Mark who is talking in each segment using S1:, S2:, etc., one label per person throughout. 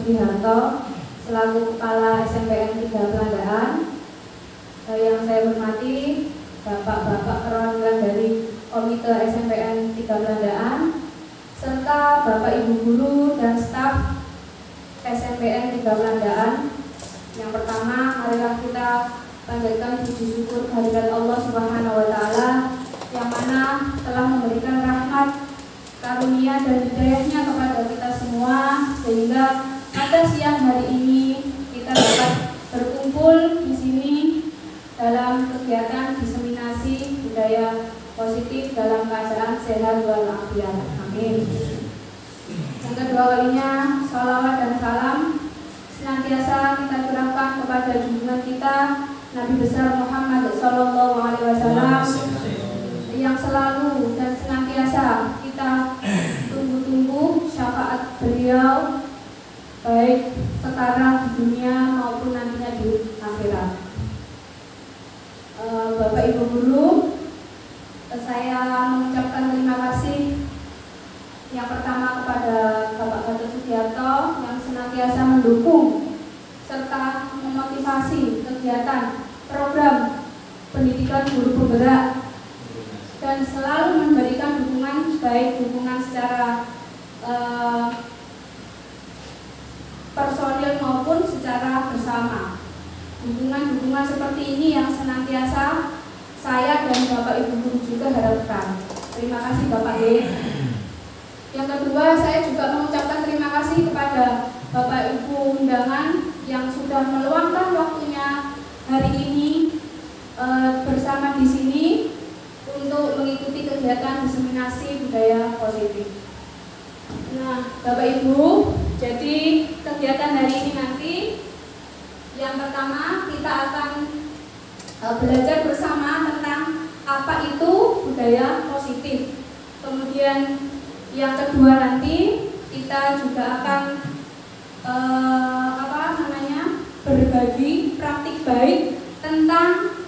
S1: Sugiharto selaku Kepala SMPN 3 Pelandaan. Yang saya hormati Bapak-bapak perwakilan dari Komite SMPN 3 Pelandaan serta Bapak Ibu guru dan staf SMPN 3 Pelandaan. Yang pertama, marilah kita panjatkan puji syukur kehadirat Allah Subhanahu wa taala yang mana telah memberikan rahmat, karunia dan hidayahnya kepada kita semua sehingga pada siang hari ini kita dapat berkumpul di sini dalam kegiatan diseminasi budaya positif dalam keadaan sehat walafiat. Amin. Yang kedua kalinya, sholawat dan salam senantiasa kita curahkan kepada junjungan kita Nabi besar Muhammad Sallallahu Alaihi Wasallam yang selalu dan senantiasa kita tunggu-tunggu syafaat beliau baik sekarang di dunia maupun nantinya di akhirat. Bapak Ibu guru, saya mengucapkan terima kasih yang pertama kepada Bapak Gatot Sugiharto yang senantiasa mendukung serta memotivasi kegiatan program pendidikan guru penggerak dan selalu memberikan dukungan baik dukungan secara personil maupun secara bersama. Dukungan-dukungan seperti ini yang senantiasa saya dan Bapak Ibu guru juga harapkan. Terima kasih Bapak D. Yang kedua, saya juga mengucapkan terima kasih kepada Bapak Ibu undangan yang sudah meluangkan waktunya hari ini bersama di sini untuk mengikuti kegiatan diseminasi budaya positif. Nah, Bapak Ibu, jadi kegiatan hari ini nanti yang pertama kita akan belajar bersama tentang apa itu budaya positif. Kemudian yang kedua nanti kita juga akan berbagi praktik baik tentang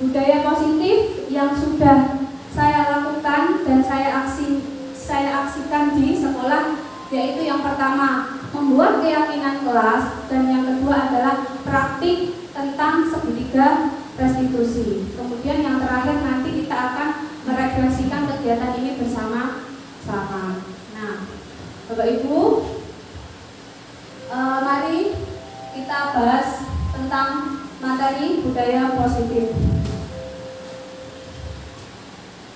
S1: budaya positif yang sudah saya lakukan dan saya aksikan di sekolah, yaitu yang pertama membuat keyakinan kelas dan yang kedua adalah praktik tentang segitiga restitusi. Kemudian yang terakhir nanti kita akan merefleksikan kegiatan ini bersama-sama. Nah, Bapak Ibu, mari kita bahas tentang materi budaya positif.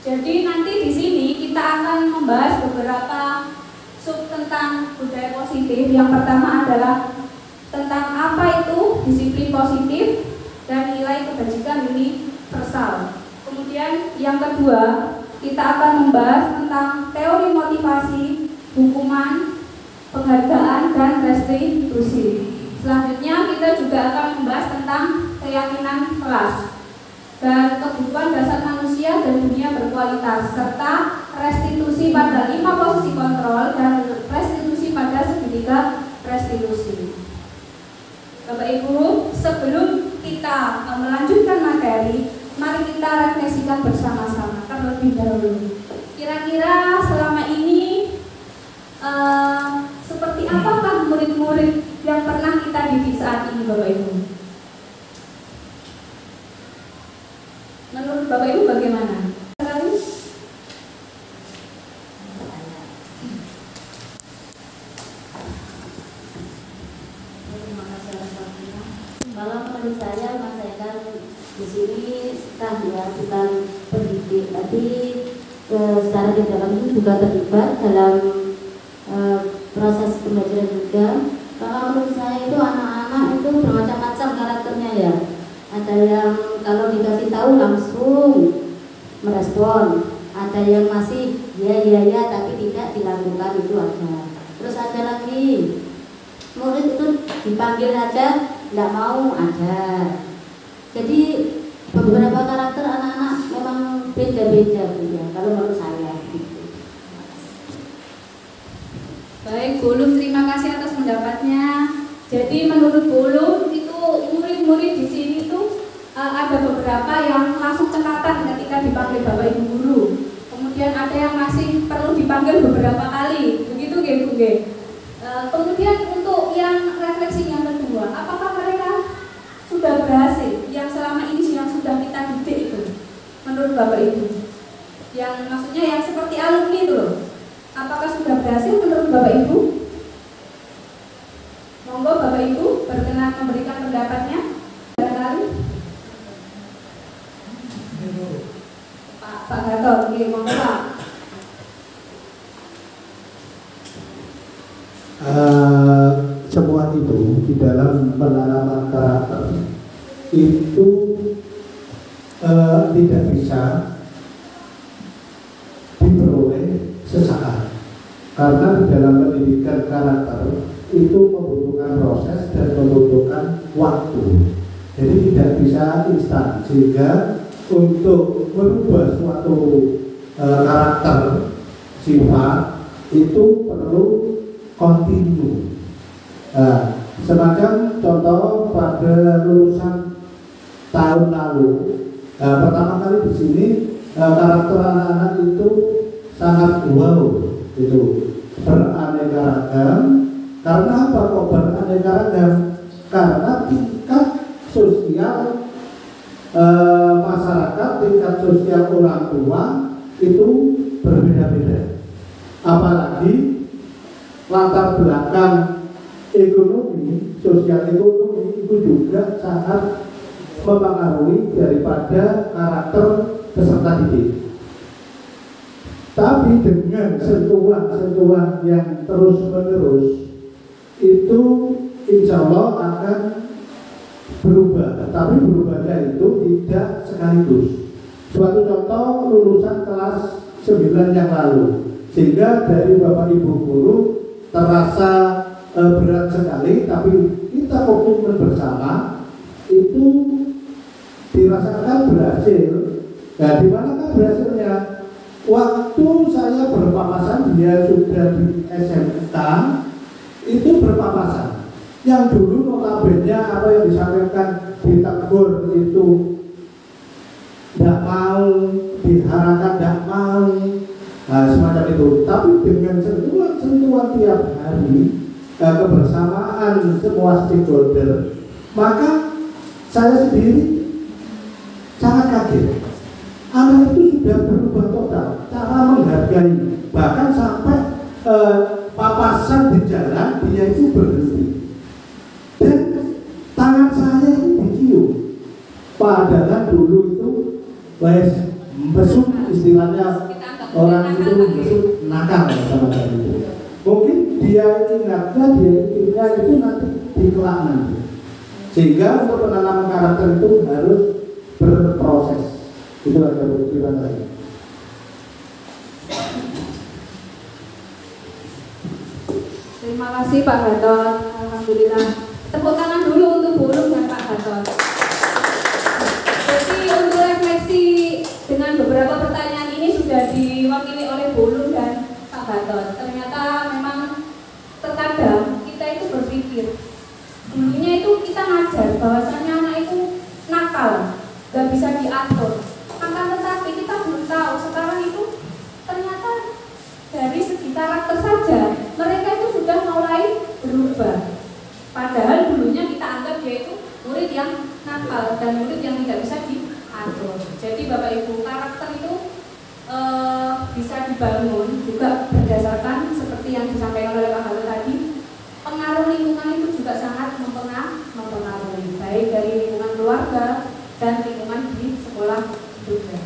S1: Jadi nanti di sini kita akan membahas beberapa sub tentang budaya positif. Yang pertama adalah tentang apa itu disiplin positif dan nilai kebajikan universal. Kemudian yang kedua kita akan membahas tentang teori motivasi, hukuman, penghargaan dan restitusi. Selanjutnya kita juga akan membahas tentang keyakinan kelas dan kebutuhan dasar manusia dan dunia berkualitas serta restitusi pada 5 posisi kontrol dan restitusi pada segitiga restitusi. Bapak Ibu, sebelum kita melanjutkan materi, mari kita refleksikan bersama-sama terlebih dahulu. Kira-kira selama ini seperti apakah murid-murid yang pernah kita didik saat ini, Bapak Ibu? Menurut Bapak Ibu bagaimana?
S2: Kalau menurut saya, Mas saya kan di sini kan ya bukan pendidik, tapi secara tidak langsung juga terlibat dalam proses pembelajaran juga. Kalau menurut saya itu anak-anak itu bermacam-macam karakternya ya. Ada yang kalau dikasih tahu langsung merespon, ada yang masih ya tapi tidak dilakukan, itu ada. Terus ada lagi murid itu dipanggil aja nggak mau, ada. Jadi beberapa karakter anak-anak memang beda-beda ya, kalau menurut saya gitu.
S1: Baik, Bu Lum, terima kasih atas pendapatnya. Jadi menurut Bu Lum itu murid-murid di sini itu ada beberapa yang langsung cekatan ketika dipanggil Bapak Ibu guru. Kemudian ada yang masih perlu dipanggil beberapa kali. Begitu nggih, Bu nggih. Kemudian untuk yang menurut Bapak Ibu? Yang maksudnya yang seperti alumni itu loh. Apakah sudah berhasil menurut Bapak Ibu? Monggo Bapak Ibu berkenan memberikan pendapatnya. Barangkali Pak Gatot, oke, monggo Pak.
S3: Semua itu di dalam penanaman karakter itu tidak bisa diperoleh sesaat, karena di dalam pendidikan karakter itu membutuhkan proses dan membutuhkan waktu, jadi tidak bisa instan. Sehingga untuk merubah suatu karakter sifat itu perlu kontinu. Semacam contoh pada lulusan tahun lalu, pertama kali di sini karakter anak-anak itu sangat wow, itu beraneka ragam. Karena apa kok beraneka ragam? Karena tingkat sosial masyarakat, tingkat sosial orang tua itu berbeda-beda. Apalagi latar belakang ekonomi, sosial ekonomi itu juga sangat mempengaruhi daripada karakter peserta didik. Tapi dengan sentuhan-sentuhan yang terus-menerus itu insya Allah akan berubah. Tapi berubahnya itu tidak sekaligus. Suatu contoh lulusan kelas 9 yang lalu, sehingga dari Bapak Ibu guru terasa berat sekali, tapi kita komitmen bersama itu dirasakan berhasil. Nah, di manakah berhasilnya? Waktu saya berpapasan, dia sudah di SMK, itu berpapasan. Yang dulu notabene apa yang disampaikan ditegur itu tidak mau, diharapkan tidak mau, semacam itu. Tapi dengan sentuhan tiap hari, kebersamaan semua stakeholder, maka saya sendiri sangat kaget. Anak itu sudah berubah total cara menghargai, bahkan sampai papasan di jalan dia itu berhenti dan tangan saya itu dicium. Padahal dulu itu besuk, istilahnya orang itu besuk nakal sama itu. Mungkin dia ingatnya, dia ingatnya itu nanti di kelak nanti. Sehingga untuk penanaman karakter itu harus berproses. Itu ada pikiran saya.
S1: Terima kasih Pak Gatot. Alhamdulillah. Tepuk tangan dulu untuk Bulung dan Pak Gatot. Jadi untuk refleksi dengan beberapa pertanyaan ini sudah diwakili oleh Bulung dan Pak Gatot. Ternyata memang terkadang kita itu berpikir, dulunya itu kita ngajar bahwasannya anak itu nakal, gak bisa diatur. Akan tetapi kita belum tahu sekarang itu ternyata dari segi karakter saja mereka itu sudah mulai berubah. Padahal dulunya kita anggap dia itu murid yang nakal dan murid yang tidak bisa diatur. Jadi Bapak Ibu, karakter itu bisa dibangun juga berdasarkan seperti yang disampaikan oleh Pak Gatot tadi. Pengaruh lingkungan itu juga sangat mempengaruhi, baik dari lingkungan keluarga dan lingkungan di sekolah juga.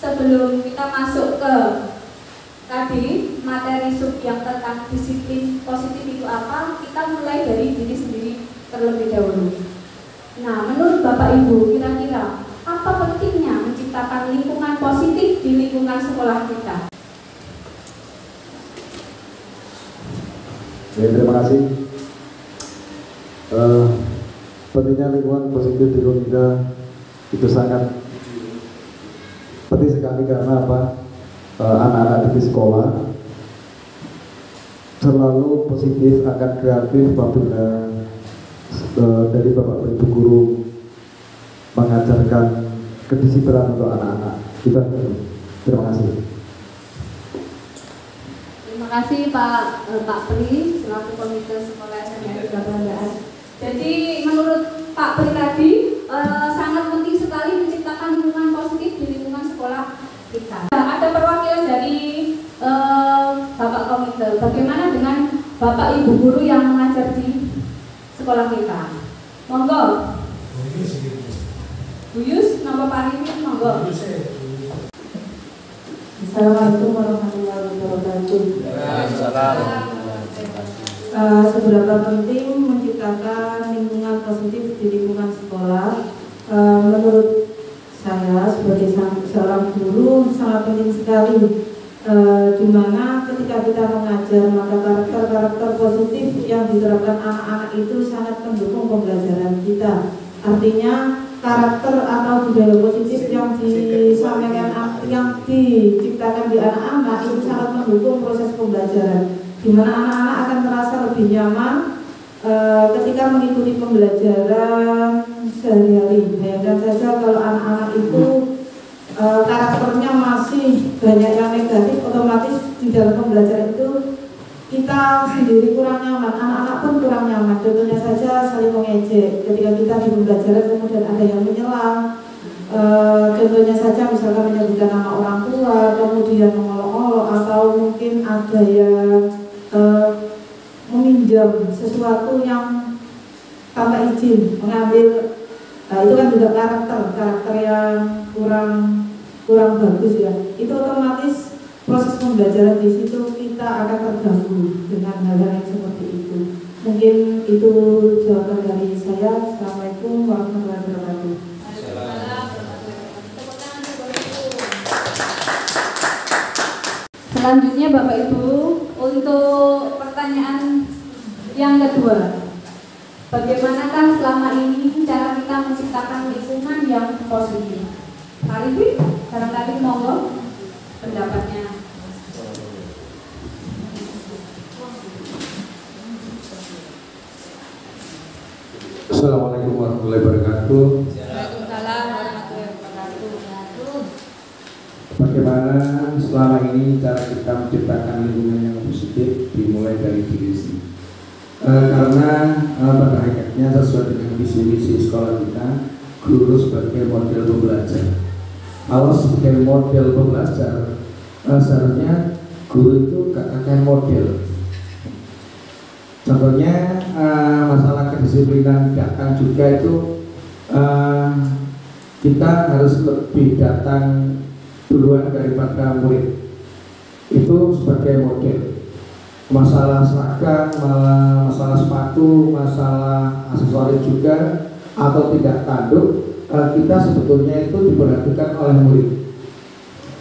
S1: Sebelum kita masuk ke tadi materi sub yang tentang disiplin positif itu apa, kita mulai dari diri sendiri terlebih dahulu. Nah, menurut Bapak Ibu, kira-kira apa pentingnya menciptakan lingkungan positif di lingkungan sekolah kita?
S4: Ya, terima kasih. Pentingnya lingkungan positif di lingkungan kita itu sangat penting sekali, karena apa? Anak-anak di sekolah selalu positif, akan kreatif apabila dari Bapak Ibu guru mengajarkan kedisiplinan untuk anak-anak kita. Terima kasih.
S1: Terima kasih Pak Pri selaku Komite Sekolah SMK 3 Belandaan. Jadi menurut Pak Pri tadi sangat penting sekali menciptakan lingkungan positif di Bapak Ibu guru yang mengajar di sekolah kita. Monggo. Buyus, nama Pak Arifin, monggo.
S2: Assalamualaikum warahmatullahi wabarakatuh. Seberapa penting menciptakan lingkungan positif di lingkungan sekolah? Menurut saya sebagai seorang guru sangat penting sekali, di mana ketika kita mengajar maka karakter-karakter positif yang diterapkan anak-anak itu sangat mendukung pembelajaran kita. Artinya karakter atau budaya positif yang disampaikan, yang diciptakan di anak-anak itu sangat mendukung proses pembelajaran, di mana anak-anak akan merasa lebih nyaman ketika mengikuti pembelajaran sehari-hari. Bayangkan saja kalau anak-anak itu karakternya masih banyak yang negatif, otomatis di dalam pembelajaran itu kita sendiri kurang nyaman, anak-anak pun kurang nyaman. Contohnya saja saling mengejek ketika kita di pembelajaran, kemudian ada yang menyela. Contohnya saja misalkan menyebutkan nama orang tua, kemudian mengolok-olok, atau mungkin ada yang meminjam sesuatu yang tanpa izin, mengambil. Itu kan juga karakter yang kurang bagus ya. Itu otomatis proses pembelajaran di situ kita akan terganggu dengan hal-hal yang seperti itu. Mungkin itu jawaban dari saya. Assalamualaikum warahmatullahi wabarakatuh.
S1: Selanjutnya Bapak Ibu, untuk pertanyaan yang kedua, bagaimanakah selama ini cara kita menciptakan lingkungan yang positif? Pak Arifin, barangkali monggo pendapatnya.
S4: Assalamualaikum warahmatullahi wabarakatuh.
S1: Waalaikumsalam warahmatullahi wabarakatuh.
S4: Bagaimana selama ini cara kita menciptakan lingkungan yang positif dimulai dari diri sendiri. Karena pada hakikatnya sesuai dengan visi-misi sekolah kita, guru sebagai model pembelajar. Kalau sebagai model pembelajar, seharusnya guru itu kakak model. Contohnya masalah kedisiplinan datang juga itu kita harus lebih datang duluan daripada murid. Itu sebagai model. Masalah seragam, masalah sepatu, masalah aksesoris juga atau tidak tanduk, kita sebetulnya itu diperhatikan oleh murid.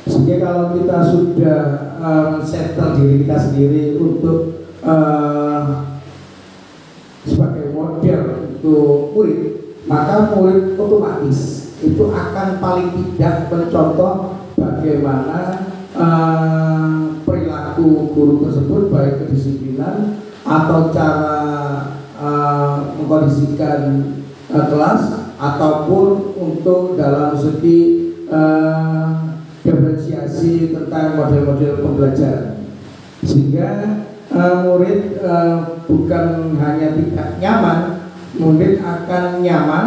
S4: Sehingga kalau kita sudah settle diri kita sendiri untuk sebagai model untuk murid, maka murid otomatis itu akan paling tidak mencontoh bagaimana perilaku guru tersebut, baik kedisiplinan atau cara mengkondisikan kelas ataupun untuk dalam segi diferensiasi tentang model-model pembelajaran, sehingga murid bukan hanya tidak nyaman, murid akan nyaman.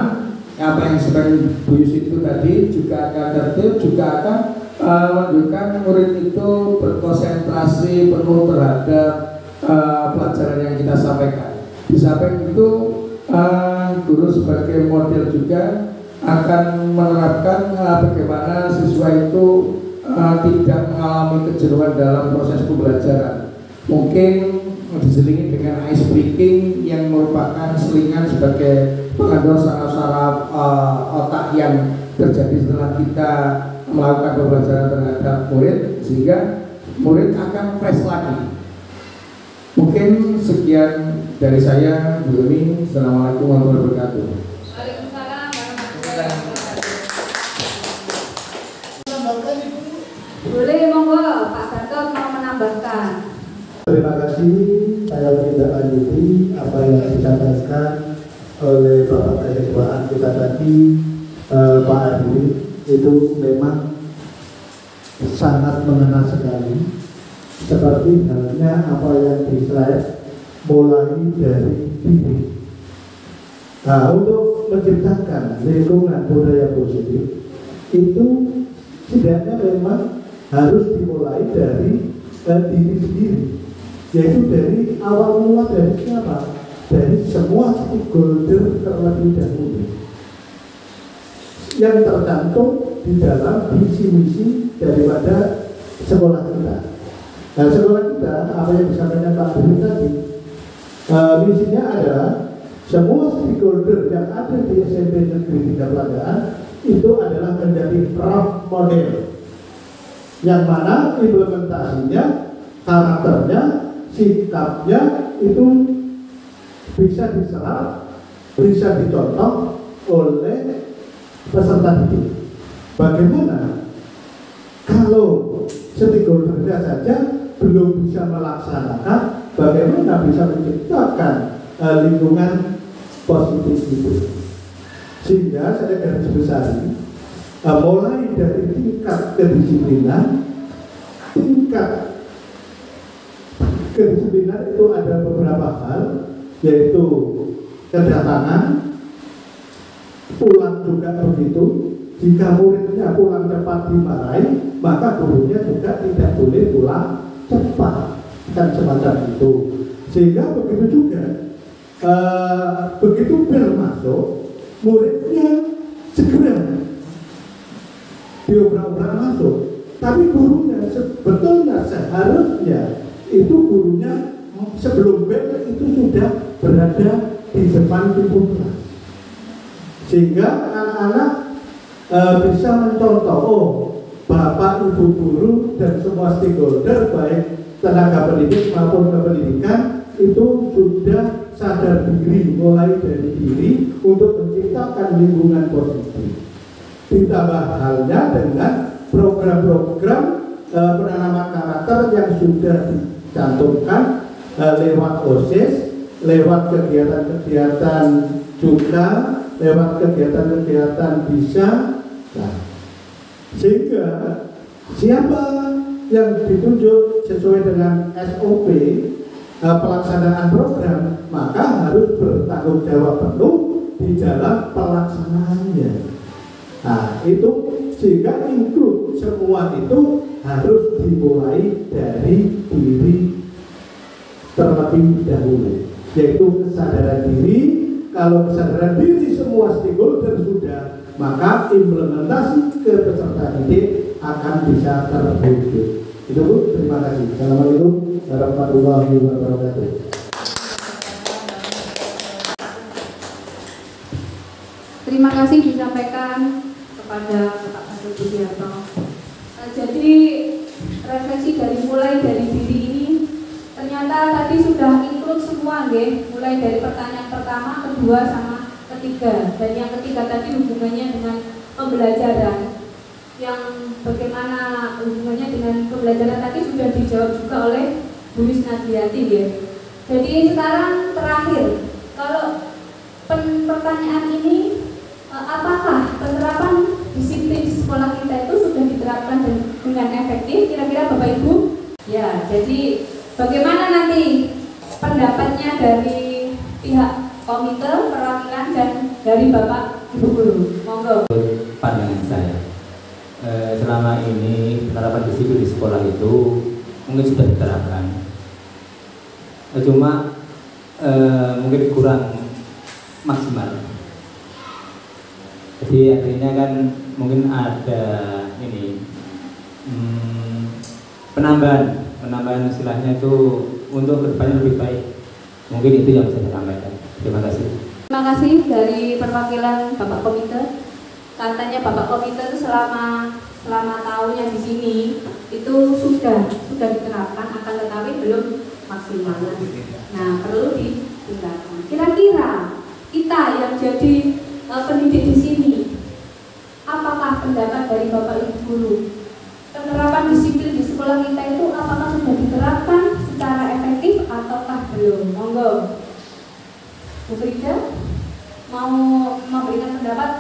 S4: Apa yang sedang Buyus itu tadi juga akan tertib, juga akan menunjukkan murid itu berkonsentrasi penuh terhadap pelajaran yang kita sampaikan. Di samping itu guru sebagai model juga akan menerapkan bagaimana siswa itu tidak mengalami kejenuhan dalam proses pembelajaran. Mungkin diselingi dengan ice breaking yang merupakan selingan sebagai pengandung saraf-saraf otak yang terjadi setelah kita melakukan pembelajaran terhadap murid, sehingga murid akan fresh lagi. Mungkin sekian dari saya, Bu Yuni. Assalamualaikum warahmatullahi wabarakatuh.
S1: Waalaikumsalam warahmatullahi wabarakatuh. Boleh monggo Pak Gatot mau menambahkan.
S3: Terima kasih. Saya tidak lanjuti apa yang disampaikan oleh Bapak Ketua kita tadi, Pak Adi. Itu memang sangat mengena sekali, seperti halnya apa yang di slide, mulai dari diri. Nah, untuk menciptakan lingkungan budaya positif itu setidaknya memang harus dimulai dari diri sendiri. yaitu dari awal mula dari siapa? Dari semua stakeholder terlebih dahulu yang tercantum di dalam visi misi daripada sekolah kita. Nah, sekolah kita, apa yang disampaikan Pak Budi tadi, misinya adalah semua stakeholder yang ada di SMP Negeri 3 Pelandaan itu adalah menjadi role model, yang mana implementasinya, karakternya, sikapnya itu bisa diserap, bisa dicontoh oleh peserta didik. Bagaimana kalau stakeholder saja belum bisa melaksanakan, bagaimana bisa menciptakan lingkungan positif itu? Sehingga saya garis besar mulai dari tingkat kedisiplinan, tingkat kedisiplinan itu ada beberapa hal, yaitu kedatangan, pulang juga begitu. Jika muridnya pulang cepat dimarahi, maka gurunya juga tidak boleh pulang cepat, kan semacam itu. Sehingga begitu juga, begitu bel masuk, muridnya segera diobrak-obrak masuk. Tapi gurunya sebetulnya seharusnya itu gurunya sebelum bel itu sudah berada di depan pintu kelas, sehingga anak-anak bisa mencontoh, oh, bapak, ibu guru dan semua stakeholder baik tenaga pendidik maupun kependidikan itu sudah sadar diri, mulai dari diri untuk menciptakan lingkungan positif. Ditambah halnya dengan program-program penanaman karakter yang sudah dicantumkan lewat OSIS, lewat kegiatan-kegiatan juga, lewat kegiatan-kegiatan bisa. Nah, sehingga siapa yang ditunjuk sesuai dengan SOP pelaksanaan program, maka harus bertanggung jawab penuh di dalam pelaksanaannya. Nah, itu sehingga include semua itu harus dimulai dari diri terlebih dahulu, yaitu kesadaran diri. Kalau kesadaran diri semua stakeholder sudah, maka implementasi ke peserta didik akan bisa terwujud. Itu Bu, terima kasih. Assalamualaikum warahmatullahi wabarakatuh.
S1: Terima kasih disampaikan kepada Bapak Pandu Budiarto. Jadi refleksi mulai dari diri ini ternyata tadi sudah include semua, mulai dari pertanyaan pertama, kedua, sama ketiga. Dan yang ketiga tadi hubungannya dengan pembelajaran, yang bagaimana hubungannya dengan pembelajaran tadi sudah dijawab juga oleh Bu Wisnadiati, ya. Jadi sekarang terakhir, kalau pertanyaan ini, apakah penerapan disiplin di sekolah kita itu sudah diterapkan dengan efektif? Kira-kira Bapak Ibu? Ya, jadi bagaimana nanti pendapatnya dari pihak komite perwakilan dan dari Bapak Ibu Guru? Monggo.
S5: Pandangan saya, selama ini penerapan disiplin di sekolah itu mungkin sudah diterapkan, cuma mungkin kurang maksimal. Jadi akhirnya kan mungkin ada ini penambahan istilahnya itu untuk kedepannya lebih baik. Mungkin itu yang bisa saya sampaikan. Terima kasih.
S1: Terima kasih dari perwakilan Bapak Komite. Katanya Bapak Komite itu selama tahunnya di sini itu sudah diterapkan, akan tetapi belum maksimal. Nah, perlu ditingkatkan. Kira-kira kita yang jadi pendidik di sini, apakah pendapat dari Bapak Ibu Guru? Penerapan disiplin di sekolah kita itu apakah sudah diterapkan secara efektif ataukah belum? Monggo, Bu Frida mau memberikan pendapat.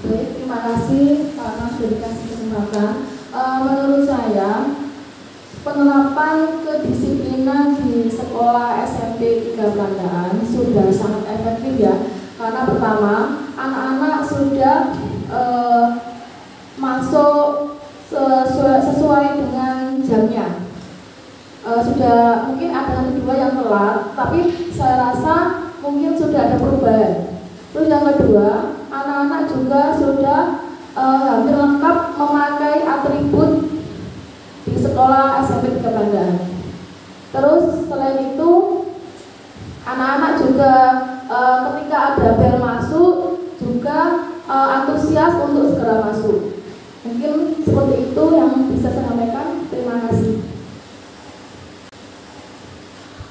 S6: Baik, terima kasih karena sudah dikasih kesempatan. Menurut saya, penerapan kedisiplinan di sekolah SMP 3 Pelandaan sudah sangat efektif, ya. Karena pertama, anak-anak sudah masuk sesuai sesuai dengan jamnya. Sudah mungkin ada 1-2 yang telat, tapi saya rasa mungkin sudah ada perubahan. Terus yang kedua, anak-anak juga sudah hampir lengkap memakai atribut di sekolah SMP 3 Blandaan. Terus selain itu, anak-anak juga ketika ada bel masuk juga antusias untuk segera masuk. Mungkin seperti itu yang bisa saya sampaikan. Terima kasih.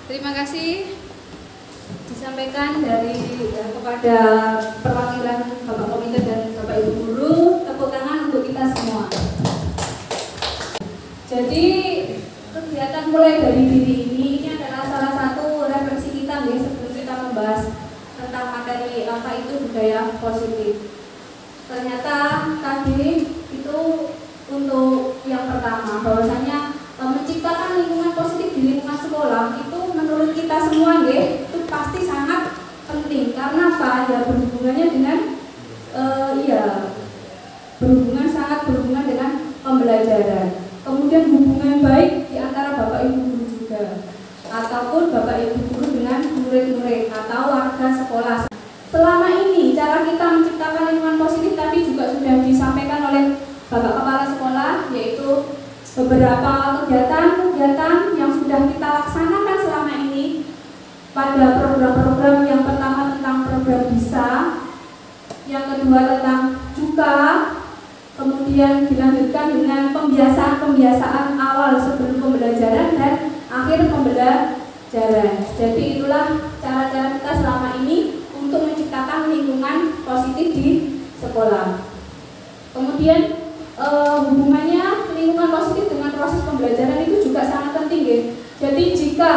S1: Terima kasih disampaikan kepada perwakilan Bapak Komite dan Bapak Ibu Guru. Tepuk tangan untuk kita semua. Jadi kegiatan mulai dari diri ini adalah salah satu refleksi kita sebelum kita membahas tentang materi apa itu budaya positif. Ternyata tadi itu untuk yang pertama bahwasanya menciptakan lingkungan positif di lingkungan sekolah itu menurut kita semua itu pasti sangat penting. Karena apa? Ya berhubungannya dengan sangat berhubungan dengan pembelajaran. Kemudian hubungan baik di antara Bapak Ibu Guru juga, ataupun Bapak Ibu Guru dengan murid-murid atau warga sekolah. Selama ini cara kita menciptakan lingkungan positif tadi juga sudah disampaikan oleh Bapak Kepala Sekolah, yaitu beberapa kegiatan-kegiatan yang sudah kita laksanakan selama ini pada program-program. Yang pertama tentang program BISA, yang kedua tentang JUKA, kemudian dilanjutkan dengan pembiasaan awal sebelum pembelajaran dan akhir pembelajaran. Jadi itulah cara-cara kita selama ini untuk menciptakan lingkungan positif di sekolah. Kemudian hubungannya lingkungan positif dengan proses pembelajaran itu juga sangat penting ya. Jadi jika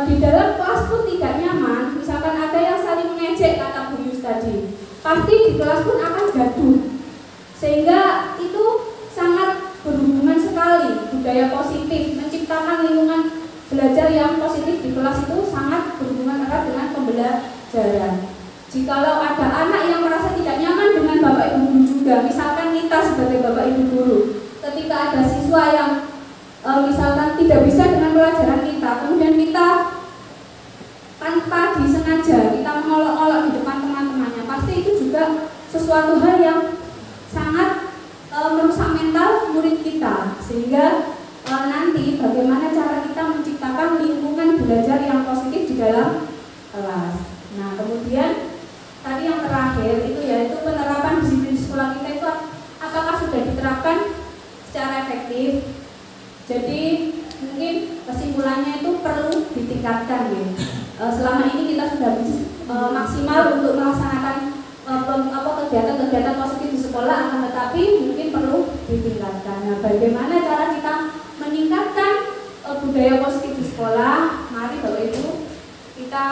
S1: di dalam kelas pun tidak nyaman, misalkan ada yang saling mengejek kata Bu Yus tadi, pasti di kelas pun akan gaduh. Sehingga itu sangat berhubungan sekali budaya positif, menciptakan lingkungan belajar yang positif di kelas itu sangat berhubungan erat dengan pembelajaran. Jikalau ada anak yang merasa tidak nyaman dengan Bapak Ibu Guru juga, misalkan kita sebagai Bapak Ibu Guru, ketika ada siswa yang misalkan tidak bisa dengan pelajaran kita, kemudian kita tanpa disengaja kita mengolok-olok di depan teman-temannya, pasti itu juga sesuatu hal yang sangat merusak mental murid kita. Sehingga nanti bagaimana cara kita menciptakan lingkungan belajar yang positif di dalam kelas. Nah, kemudian tadi yang terakhir itu yaitu penerapan disiplin sekolah kita itu apakah sudah diterapkan secara efektif. Jadi mungkin kesimpulannya itu perlu ditingkatkan ya. Selama ini kita sudah maksimal untuk melaksanakan kegiatan-kegiatan positif di sekolah, akan tetapi mungkin perlu ditingkatkan. Nah, bagaimana cara kita meningkatkan budaya positif di sekolah? Mari Bapak Ibu kita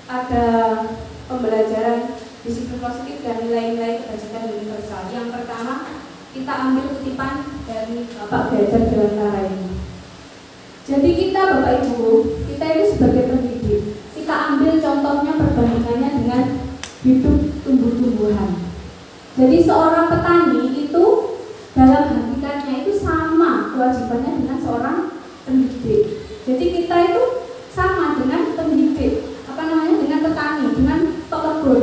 S1: ada pembelajaran disiplin positif dan nilai-nilai kebajikan universal. Yang pertama, kita ambil kutipan dari Bapak Belajar Dewantara ini. Jadi kita Bapak Ibu, kita itu sebagai pendidik, kita ambil contohnya perbandingannya dengan hidup tumbuh-tumbuhan. Jadi seorang petani itu dalam hakikatnya itu sama kewajibannya dengan seorang pendidik. Jadi kita itu sama dengan pendidik, dengan petani, dengan pekebun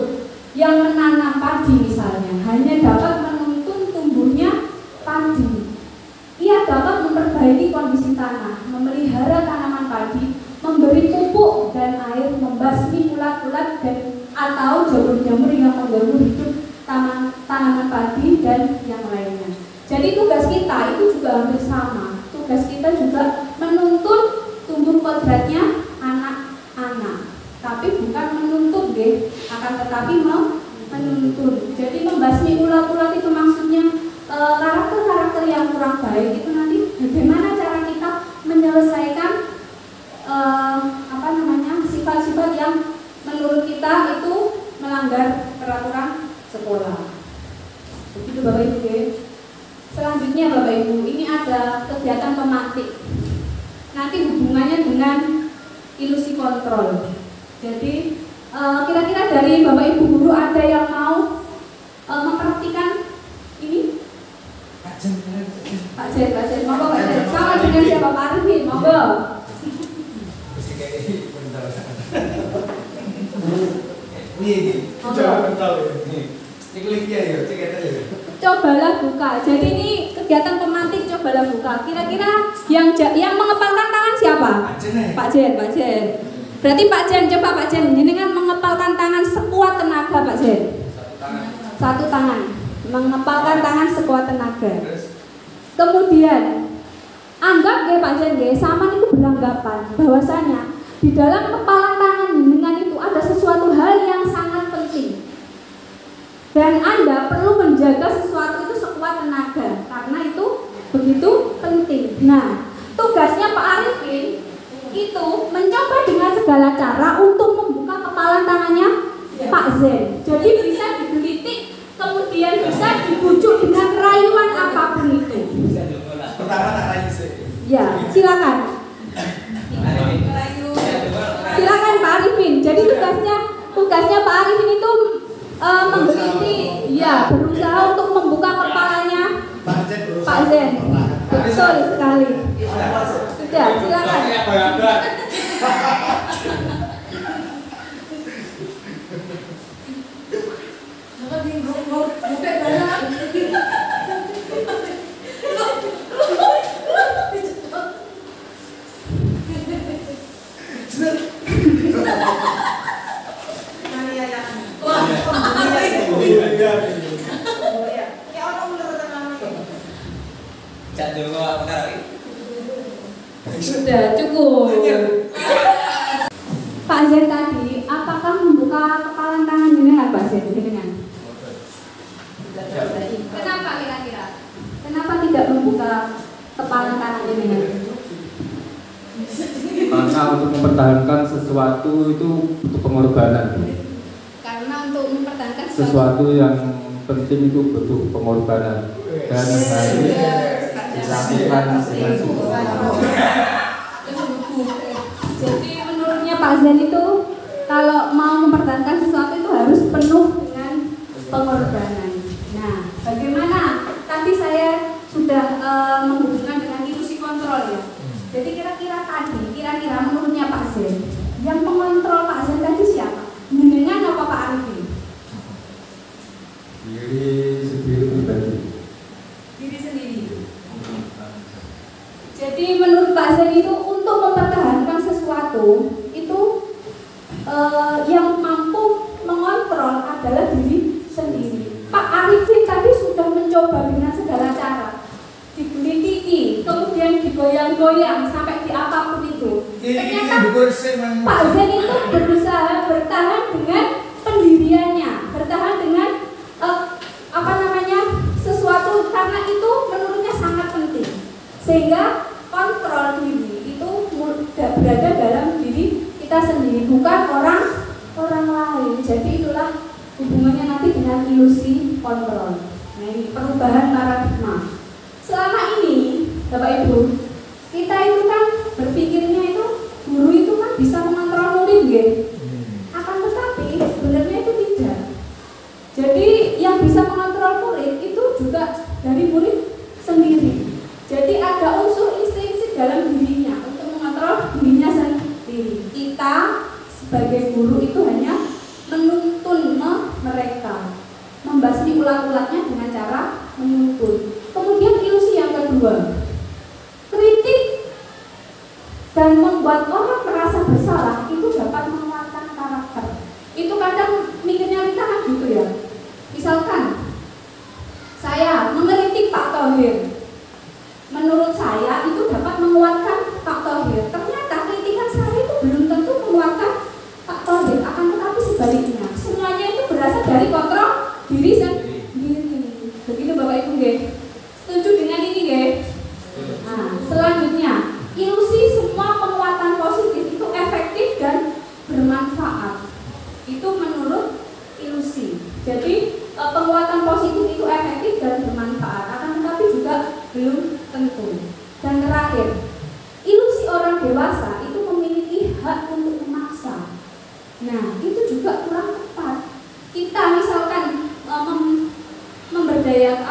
S1: yang menanam padi misalnya, hanya dapat menuntun tumbuhnya padi. Ia dapat memperbaiki kondisi tanah, memelihara tanaman padi, memberi pupuk dan air, membasmi ulat-ulat dan atau jamur-jamur yang mengganggu hidup tanaman padi dan yang lainnya. Jadi tugas kita itu juga hampir sama. Tugas kita juga menuntun tumbuh kodratnya anak-anak. Tapi bukan menuntut akan tetapi menuntun. Jadi membasmi ulat-ulat itu maksudnya karakter-karakter yang kurang baik itu nanti bagaimana cara kita menyelesaikan sifat-sifat yang menurut kita itu melanggar peraturan sekolah. Begitu Bapak Ibu. Selanjutnya Bapak Ibu, ini ada kegiatan pemantik. Nanti hubungannya dengan ilusi kontrol. Jadi kira-kira dari Bapak Ibu Guru ada yang mau mempraktikkan ini? Pak Jen, monggo Pak Jen. Sama dengan siapa Pak Arifin, monggo. Cobalah buka. Jadi ini kegiatan pemantik cobalah buka. Kira-kira yang mengepalkan tangan siapa? Pak Jen. Berarti Pak Jen, coba Pak Jen, jenengan mengepalkan tangan sekuat tenaga Pak Jen. Satu tangan. Mengepalkan tangan sekuat tenaga. Kemudian anggap nggih Pak Jen nggih, sama itu beranggapan bahwasanya di dalam kepalan tangan jenengan itu ada sesuatu hal yang sangat penting. Dan Anda perlu menjaga sesuatu itu sekuat tenaga karena itu begitu penting. Nah, tugasnya Pak Arifin itu mencoba dengan segala cara untuk membuka kepalan tangannya Pak Zen. Jadi bisa digelitik, kemudian bisa dibujuk dengan rayuan apapun itu.
S4: Pertama tak rayu sih.
S1: Ya, silakan. Silakan Pak Arifin. Jadi tugasnya Pak Arifin itu menggeliti, ya, berusaha untuk membuka kepalanya Pak Zen. Betul sekali. Sudah, silakan. Sudah cukup. Pak Zen tadi, apakah membuka kepalan tangan jenengan Pak Zen? Kenapa kira-kira? Kenapa tidak membuka kepalan tangan jenengan?
S5: Karena untuk mempertahankan sesuatu itu butuh pengorbanan.
S1: Karena untuk mempertahankan
S5: Sesuatu yang penting itu butuh pengorbanan dan harus dilakukan dengan sungguh.
S1: Jadi menurutnya Pak Zen itu kalau mau mempertahankan sesuatu itu harus penuh dengan pengorbanan. Nah, bagaimana? Tadi saya sudah menghubungkan dengan ilusi kontrol ya. Jadi kira-kira menurutnya Pak Zen, yang mengontrol Pak Zen tadi siapa? Jenengan apa Pak Arifin?
S5: Diri sendiri pribadi.
S1: Diri sendiri. Jadi menurut Pak Zen itu untuk mempertahankan sesuatu itu yang mampu mengontrol adalah diri sendiri. Pak Arifin tadi sudah mencoba dengan segala cara, digelitiki, kemudian digoyang-goyang sampai di apapun itu. Ternyata Pak Zen itu berusaha bertahan dengan pendiriannya, bertahan dengan sesuatu karena itu menurutnya sangat penting. Sehingga kontrol diri itu berada dalam diri kita sendiri, bukan orang lain. Jadi itulah hubungannya nanti dengan ilusi kontrol. Nah, ini perubahan paradigma. Selama ini, Bapak Ibu, kita itu kan berpikirnya itu guru itu kan bisa mengontrol murid, nggih. Akan tetapi sebenarnya itu tidak. Jadi yang bisa mengontrol murid itu juga dari murid sendiri. Jadi ada unsur insting dalam dirinya untuk mengontrol dirinya sendiri. Kita sebagai guru itu hanya menuntun mereka, membasmi ulat-ulatnya dengan cara menuntun. Kemudian ilusi yang kedua, kritik dan membuat orang merasa bersalah itu dapat menguatkan karakter. Itu kadang mikirnya kita kan gitu ya. Misalkan saya mengkritik Pak Thohir, menurut saya itu dapat menguatkan Pak Thohir. Ternyata kritikan saya itu belum tentu menguatkan Pak Thohir, akan tetapi sebaliknya. Semuanya itu berasal dari kontrol diri sendiri. Begitu Bapak Ibu, nggih. Setuju dengan ini, nggih? Nah, selanjutnya, ilusi semua penguatan positif itu efektif dan bermanfaat. Itu menurut ilusi. Jadi penguatan positif itu efektif dan bermanfaat, akan tetapi juga belum tentu. Dan terakhir, ilusi orang dewasa itu memiliki hak untuk memaksa. Nah, itu juga kurang tepat. Kita misalkan memberdaya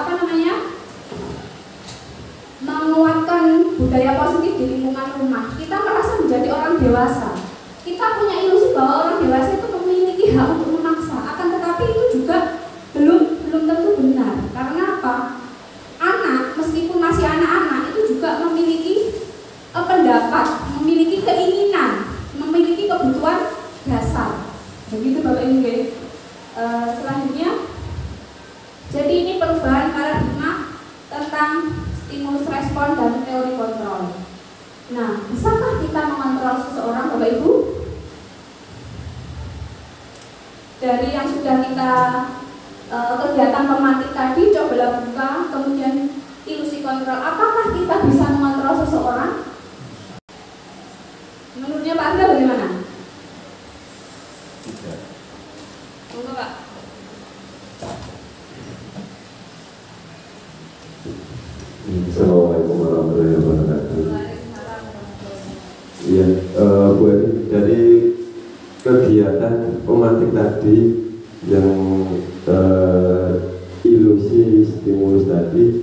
S1: dari yang sudah kita kegiatan pemantik tadi, cobalah buka, kemudian ilusi kontrol. Apakah kita bisa mengontrol seseorang? Menurutnya Pak Andra bagaimana?
S5: Tidak.
S1: Monggo Pak.
S7: Assalamualaikum warahmatullahi wabarakatuh. Iya, Bu Eri, dari kegiatan pemantik tadi yang ilusi stimulus tadi,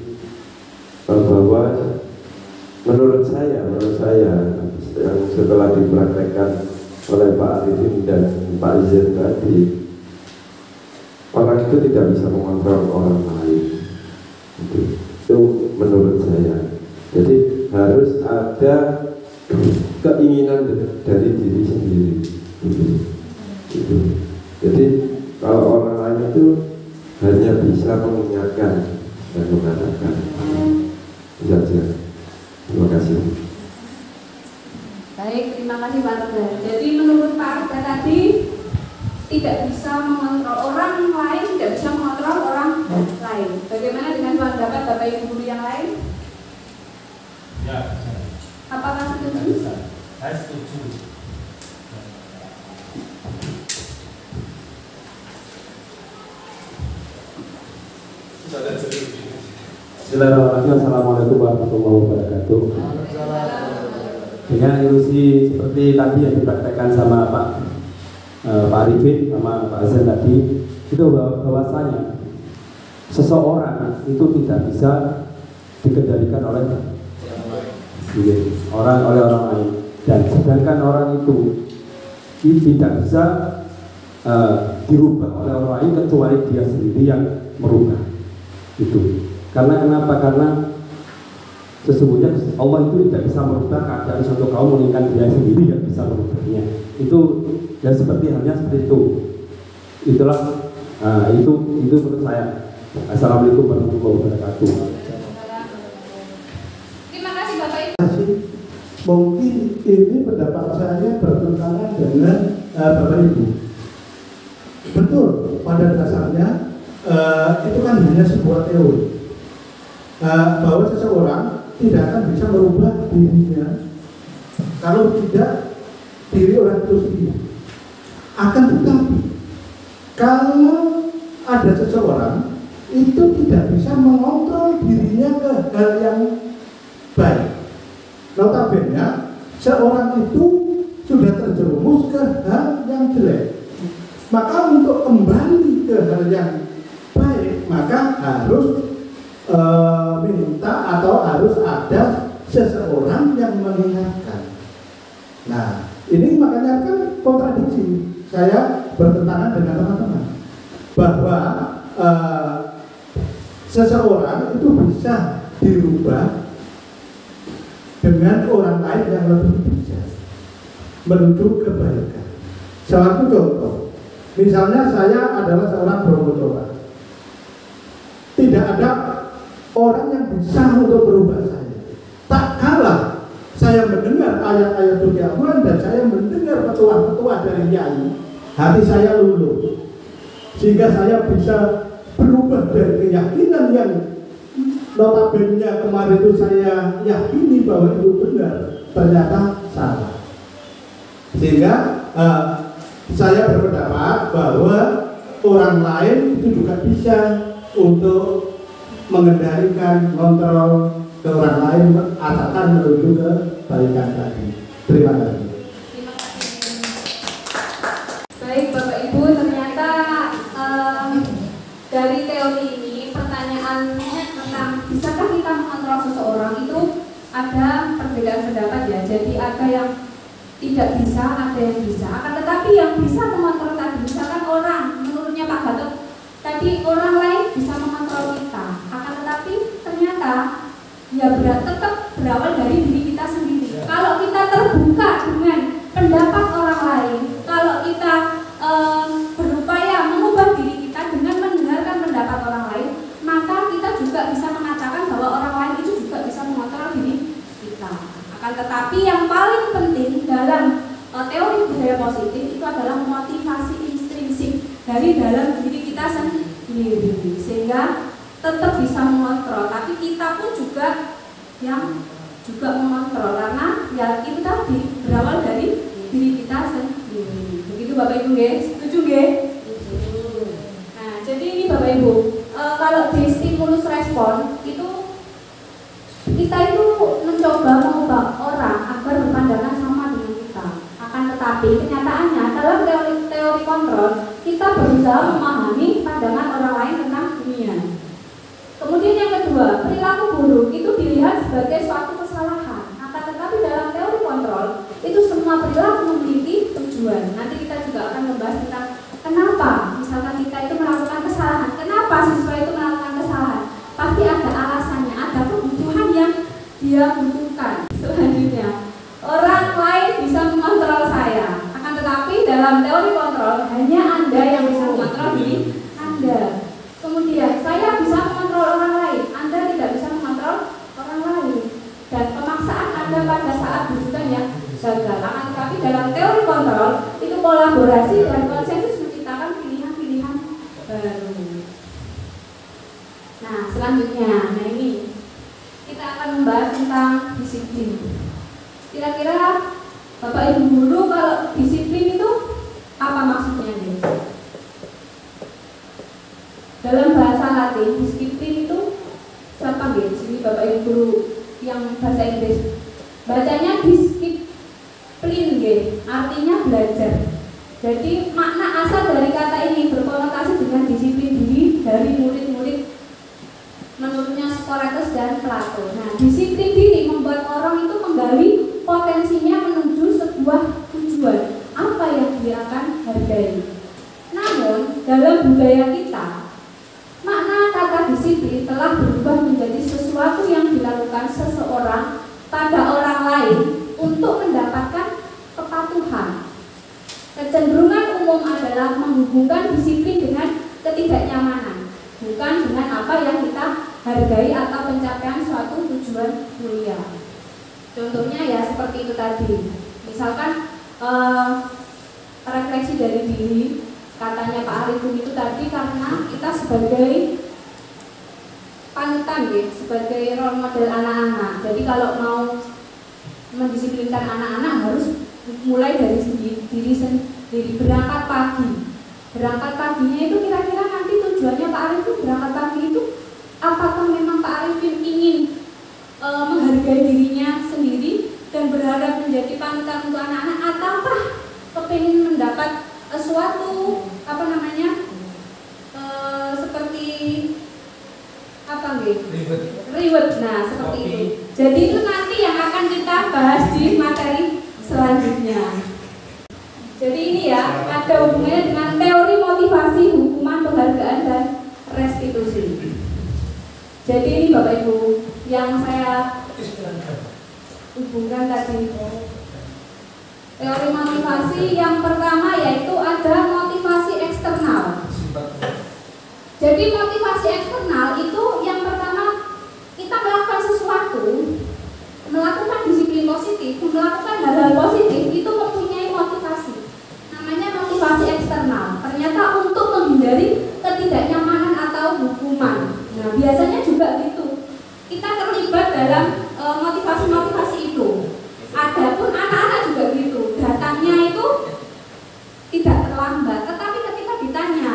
S7: bahwa menurut saya yang setelah dipraktekkan oleh Pak Arifin dan Pak Izin tadi, orang itu tidak bisa mengontrol orang lain. Itu menurut saya. Jadi harus ada keinginan dari diri sendiri. Itu. Jadi kalau orang lain itu hanya bisa mengingatkan dan mengatakan. Itu saja. Terima kasih.
S1: Baik, terima kasih Pak Arda. Jadi menurut Pak Arda tadi tidak bisa mengontrol orang lain, tidak bisa mengontrol orang lain. Bagaimana dengan pendapat Bapak Ibu guru yang lain?
S5: Ya.
S1: Apakah setuju?
S5: Saya setuju.
S8: Bismillahirrahmanirrahim. Assalamualaikum warahmatullahi wabarakatuh. Dengan ilusi seperti tadi yang dipraktekkan sama Pak Arifin sama Pak Azan tadi, itu bahwasanya seseorang itu tidak bisa dikendalikan oleh orang lain, dan sedangkan orang itu tidak bisa dirubah oleh orang lain kecuali dia sendiri yang merubah itu. Karena kenapa? Karena sesungguhnya Allah itu tidak bisa merubah keadaan suatu kaum, melainkan dia sendiri yang bisa merubahnya. Itu ya seperti halnya seperti itu. Itulah itu menurut saya. Assalamualaikum warahmatullahi wabarakatuh.
S1: Terima kasih Bapak Ibu.
S3: Mungkin ini pendapat saya bertentangan dengan Bapak Ibu. Betul, pada dasarnya itu kan hanya sebuah teori. Bahwa seseorang tidak akan bisa merubah dirinya kalau tidak diri orang itu sendiri. Akan tetapi kalau ada seseorang itu tidak bisa mengontrol dirinya ke hal yang baik, notabene seorang itu sudah terjerumus ke hal yang jelek, maka untuk kembali ke hal yang baik maka harus minta atau harus ada seseorang yang mengingatkan. Nah, ini makanya kan kontradiksi. Saya bertentangan dengan teman-teman bahwa seseorang itu bisa dirubah dengan orang lain yang lebih bijak menuju kebaikan. Suatu contoh, misalnya saya adalah seorang promotor. Tidak ada orang yang bisa untuk berubah saya. Tak kalah saya mendengar ayat-ayat suci Al-Quran dan saya mendengar petuah-petuah dari Yai, hati saya luluh, sehingga saya bisa berubah dari keyakinan yang notabene kemarin itu saya yakini bahwa itu benar, ternyata salah. Sehingga saya berpendapat bahwa orang lain itu juga bisa untuk mengendalikan, kontrol ke orang lain, asalkan menuju ke kebaikan tadi. Terima kasih.
S1: Terima kasih. Baik Bapak Ibu, ternyata dari teori ini pertanyaannya tentang bisakah kita mengontrol seseorang itu ada perbedaan pendapat ya. Jadi ada yang tidak bisa, ada yang bisa. Akan tetapi yang bisa mengontrol tadi, misalkan orang, menurutnya Pak Gatot tadi orang lain bisa mengontrol kita. Akan tetapi ternyata ya tetap berawal dari diri kita sendiri. Kalau kita terbuka dengan pendapat orang lain, kalau kita berupaya mengubah diri kita dengan mendengarkan pendapat orang lain, maka kita juga bisa mengatakan bahwa orang lain itu juga bisa mengontrol diri kita. Akan tetapi yang paling penting dalam teori budaya positif itu adalah motivasi intrinsik dari dalam diri kita sendiri, sehingga tetap bisa mengontrol. Tapi kita pun juga yang juga mengontrol, karena ya itu tadi berawal dari diri kita sendiri. Begitu Bapak Ibu, setuju nggih? Nah, jadi ini Bapak Ibu, kalau di stimulus respon itu kita itu mencoba mengubah orang agar berpandangan sama dengan kita. Akan tetapi kenyataannya dalam teori kontrol kita berusaha memahami pandangan orang lain tentang dunia. Kemudian yang kedua, perilaku buruk itu dilihat sebagai suatu kesalahan. Akan tetapi dalam teori kontrol itu semua perilaku memiliki tujuan. Nanti kita juga akan membahas tentang kenapa misalkan kita itu melakukan kesalahan, kenapa siswa itu melakukan kesalahan. Pasti ada alasannya, ada kebutuhan yang dia butuhkan. Selanjutnya, orang lain bisa mengontrol saya. Akan tetapi dalam teori kontrol hanya Anda yang bisa mengontrol diri Anda. Kemudian saya bisa mengontrol orang lain, Anda tidak bisa mengontrol orang lain. Dan pemaksaan Anda pada saat bujukan yang gagal. Akan tetapi dalam teori kontrol itu kolaborasi dan konsensus menciptakan pilihan-pilihan baru. Nah, selanjutnya, nah ini kita akan membahas tentang disiplin. Kira-kira Bapak Ibu guru, kalau disiplin itu apa maksudnya nih? Dalam bahasa Latin, disiplin itu siapa nggih? Di sini Bapak Ibu guru yang bahasa Inggris bacanya disiplin nggih, artinya belajar. Jadi makna asal dari kata ini berkonotasi dengan disiplin diri dari murid-murid menurutnya Socrates dan Plato. Nah, disiplin diri membuat orang itu menggali potensinya menuju sebuah tujuan apa yang dia akan hargai. Namun dalam budaya kita, makna kata disiplin telah berubah menjadi sesuatu yang dilakukan seseorang pada orang lain untuk mendapatkan kepatuhan. Kecenderungan umum adalah menghubungkan disiplin dengan ketidaknyamanan, bukan dengan apa yang kita hargai atau pencapaian suatu tujuan mulia. Contohnya ya seperti itu tadi. Misalkan refleksi dari diri, katanya Pak Arifin itu tadi, karena kita sebagai panutan ya, sebagai role model anak-anak. Jadi kalau mau mendisiplinkan anak-anak harus mulai dari diri sendiri. Berangkat pagi. Berangkat paginya itu kira-kira nanti tujuannya Pak Arifin berangkat pagi itu apakah memang Pak Arifin ingin menghargai dirinya sendiri dan berharap menjadi panutan untuk anak-anak, ataukah kepingin mendapat suatu seperti apa reward. Nah, seperti itu. Jadi itu nanti yang akan kita bahas di materi selanjutnya. Jadi ini ya ada hubungannya dengan teori motivasi, hukuman, penghargaan dan restitusi. Jadi ini Bapak Ibu yang saya hubungkan tadi. Teori motivasi yang pertama yaitu ada motivasi eksternal. Jadi motivasi eksternal itu yang pertama kita melakukan sesuatu, melakukan disiplin positif, melakukan hal-hal positif itu mempunyai motivasi. Namanya motivasi eksternal. Ternyata untuk menghindari ketidaknyamanan atau hukuman. Nah, biasanya juga gitu. Kita terlibat dalam motivasi-motivasi itu. Adapun anak-anak juga gitu. Datangnya itu tidak terlambat, tetapi ketika ditanya,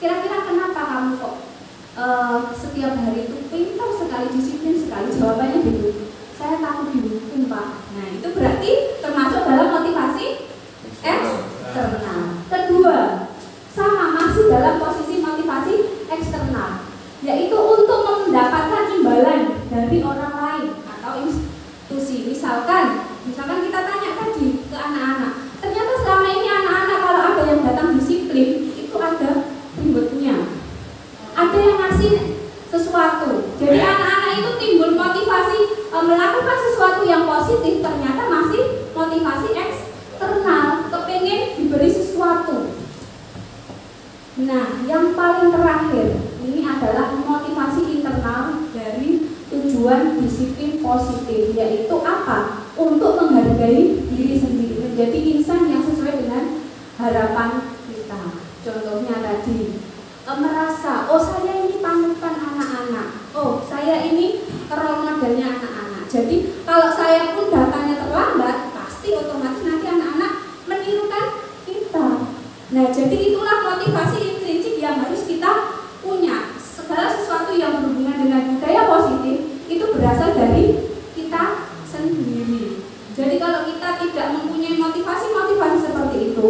S1: kira-kira kenapa kamu kok setiap hari itu pintar sekali, disiplin sekali, jawabannya gitu. Saya takut dihukum, Pak. Nah, itu berarti termasuk dalam motivasi eksternal. Kedua, sama masih dalam posisi motivasi eksternal, yaitu untuk mendapatkan imbalan dari orang lain atau institusi. Misalkan kita tanya tadi ke anak-anak, ternyata selama ini anak-anak kalau ada yang datang disiplin itu ada rewardnya, ada yang ngasih sesuatu. Jadi anak-anak itu timbul motivasi melakukan sesuatu yang positif, ternyata masih motivasi eksternal, kepengen diberi sesuatu. Nah, yang paling terakhir ini adalah motivasi internal dari tujuan disiplin positif, yaitu apa? Untuk menghargai diri sendiri, menjadi insan yang sesuai dengan harapan kita. Contohnya tadi tadi merasa, oh saya ini panutan anak-anak, oh saya ini role modelnya anak-anak. Jadi kalau saya pun datanya terlambat, pasti otomatis nanti anak-anak menirukan kita. Nah, jadi itulah motivasi intrinsik yang harus kita punya. Segala sesuatu yang berhubungan dengan budaya positif itu berasal dari kita sendiri. Jadi kalau kita tidak mempunyai motivasi-motivasi seperti itu,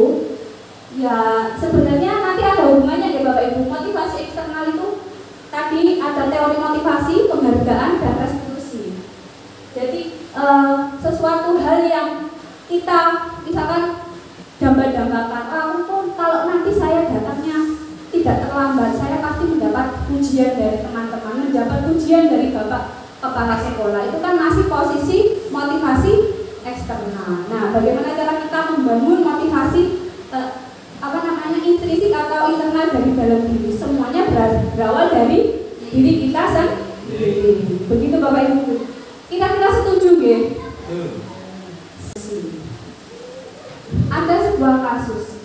S1: ya sebenarnya nanti ada hubungannya ya Bapak Ibu. Motivasi eksternal itu tadi ada teori motivasi, penghargaan, dan restitusi. Jadi sesuatu hal yang kita misalkan dambakan, kalau nanti saya datangnya tidak terlambat, saya pasti mendapat pujian dari teman-teman, mendapat pujian dari Bapak Kepala Sekolah. Itu kan masih posisi motivasi eksternal. Nah, bagaimana cara kita membangun motivasi intrinsik atau internal dari dalam diri? Semuanya berawal dari diri kita sendiri. Begitu Bapak Ibu. Kira-kira setuju nggih? Ada sebuah kasus.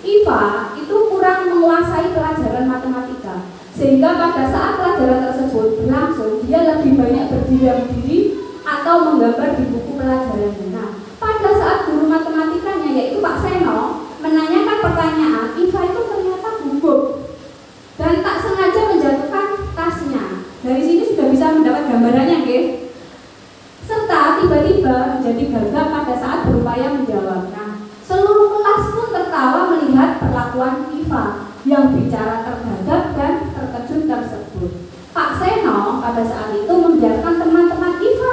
S1: Iva itu kurang menguasai pelajaran matematika, sehingga pada saat pelajaran tersebut berlangsung, dia lebih banyak berdiam diri atau menggambar di buku pelajarannya. Nah, pada saat guru matematikanya yaitu Pak Seno menanyakan pertanyaan, Iva itu ternyata gugup dan tak sengaja menjatuhkan tasnya. Dari sini sudah bisa mendapat gambarannya, nggih? Serta tiba-tiba menjadi gagap pada saat berupaya menjawab. Nah, seluruh kelas pun tertawa melihat perlakuan Iva yang bicara tergagap dan terkejut tersebut. Pak Seno pada saat itu membiarkan teman-teman Iva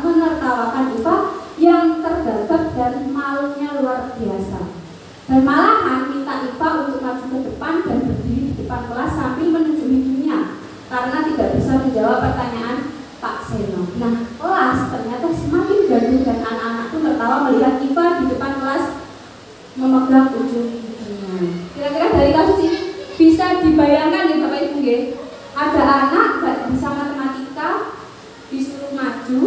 S1: menertawakan Iva yang tergagap dan malunya luar biasa. Dan malahan minta Iva untuk maju ke depan dan berdiri di depan kelas sambil menunjuk-nunjuknya karena tidak bisa menjawab pertanyaan Pak Seno. Nah, kelas ternyata semakin gaduh dan anak-anak pun tertawa melihat Iva di depan kelas memegang ujung giginya. Kira-kira dari kasus ini bisa dibayangkan nih Bapak Ibu nggih? Ada anak nggak bisa matematika, disuruh maju,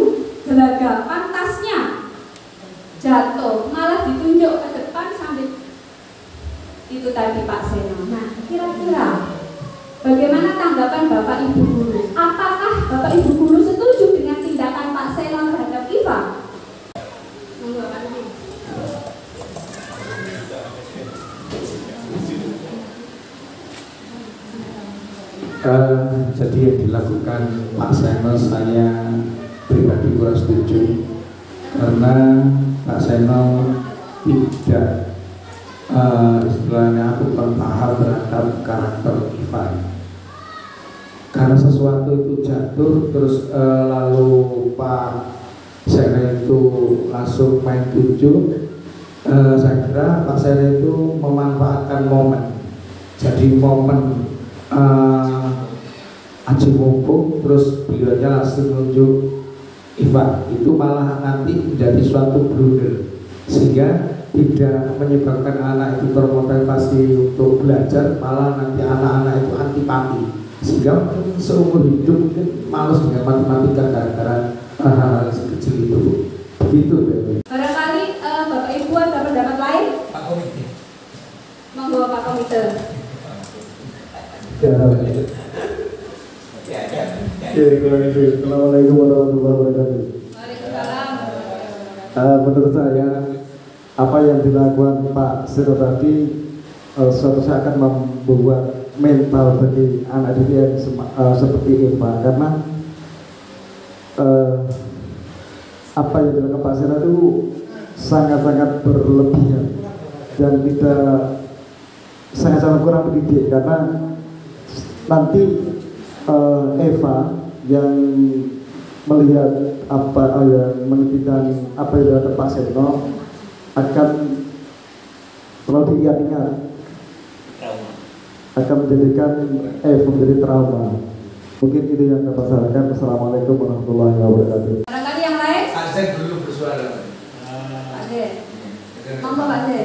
S1: gelagapan tasnya jatuh, malah ditunjuk ke depan sambil itu tadi Pak Seno. Nah, kira-kira bagaimana tanggapan Bapak Ibu guru? Apakah Bapak Ibu guru setuju dengan tindakan Pak Seno terhadap Iva?
S4: Jadi yang dilakukan Pak Seno saya pribadi kurang setuju, karena Pak Seno tidak istilahnya aku paham terhadap karakter Iva. Karena sesuatu itu jatuh terus lalu Pak Seno itu langsung main tujuh, saya kira Pak Seno itu memanfaatkan momen. Jadi momen aji mumpung terus beliaunya langsung menunjuk Iva, itu malah nanti menjadi suatu blunder sehingga tidak menyebabkan anak itu termotivasi untuk belajar, malah nanti anak-anak itu antipati sehingga mungkin seumur hidup mungkin malas dengan matematika gara-gara hal kecil itu. Begitu ya.
S1: Barangkali Bapak Ibu ada pendapat lain?
S4: Pak Komite.
S1: Monggo Pak Komite.
S3: Assalamualaikum warahmatullahi wabarakatuh.
S1: Waalaikumsalam.
S3: Menurut saya apa yang dilakukan Pak Seno tadi suatu saat akan membuat mental bagi anak didik yang seperti Eva, karena apa yang dilakukan Pak Seno itu sangat-sangat berlebihan dan tidak sangat-sangat kurang pendidik, karena nanti Eva yang melihat apa yang menitikan apa yang dilakukan Pak Seno akan terlalu diingat-ingat, akan menjadikan menjadi trauma. Mungkin itu yang dapat saya sampaikan. Assalamualaikum warahmatullahi wabarakatuh.
S1: Barangkali yang lain?
S4: Aceh dulu bersuara.
S1: Pak De. Monggo Pak De.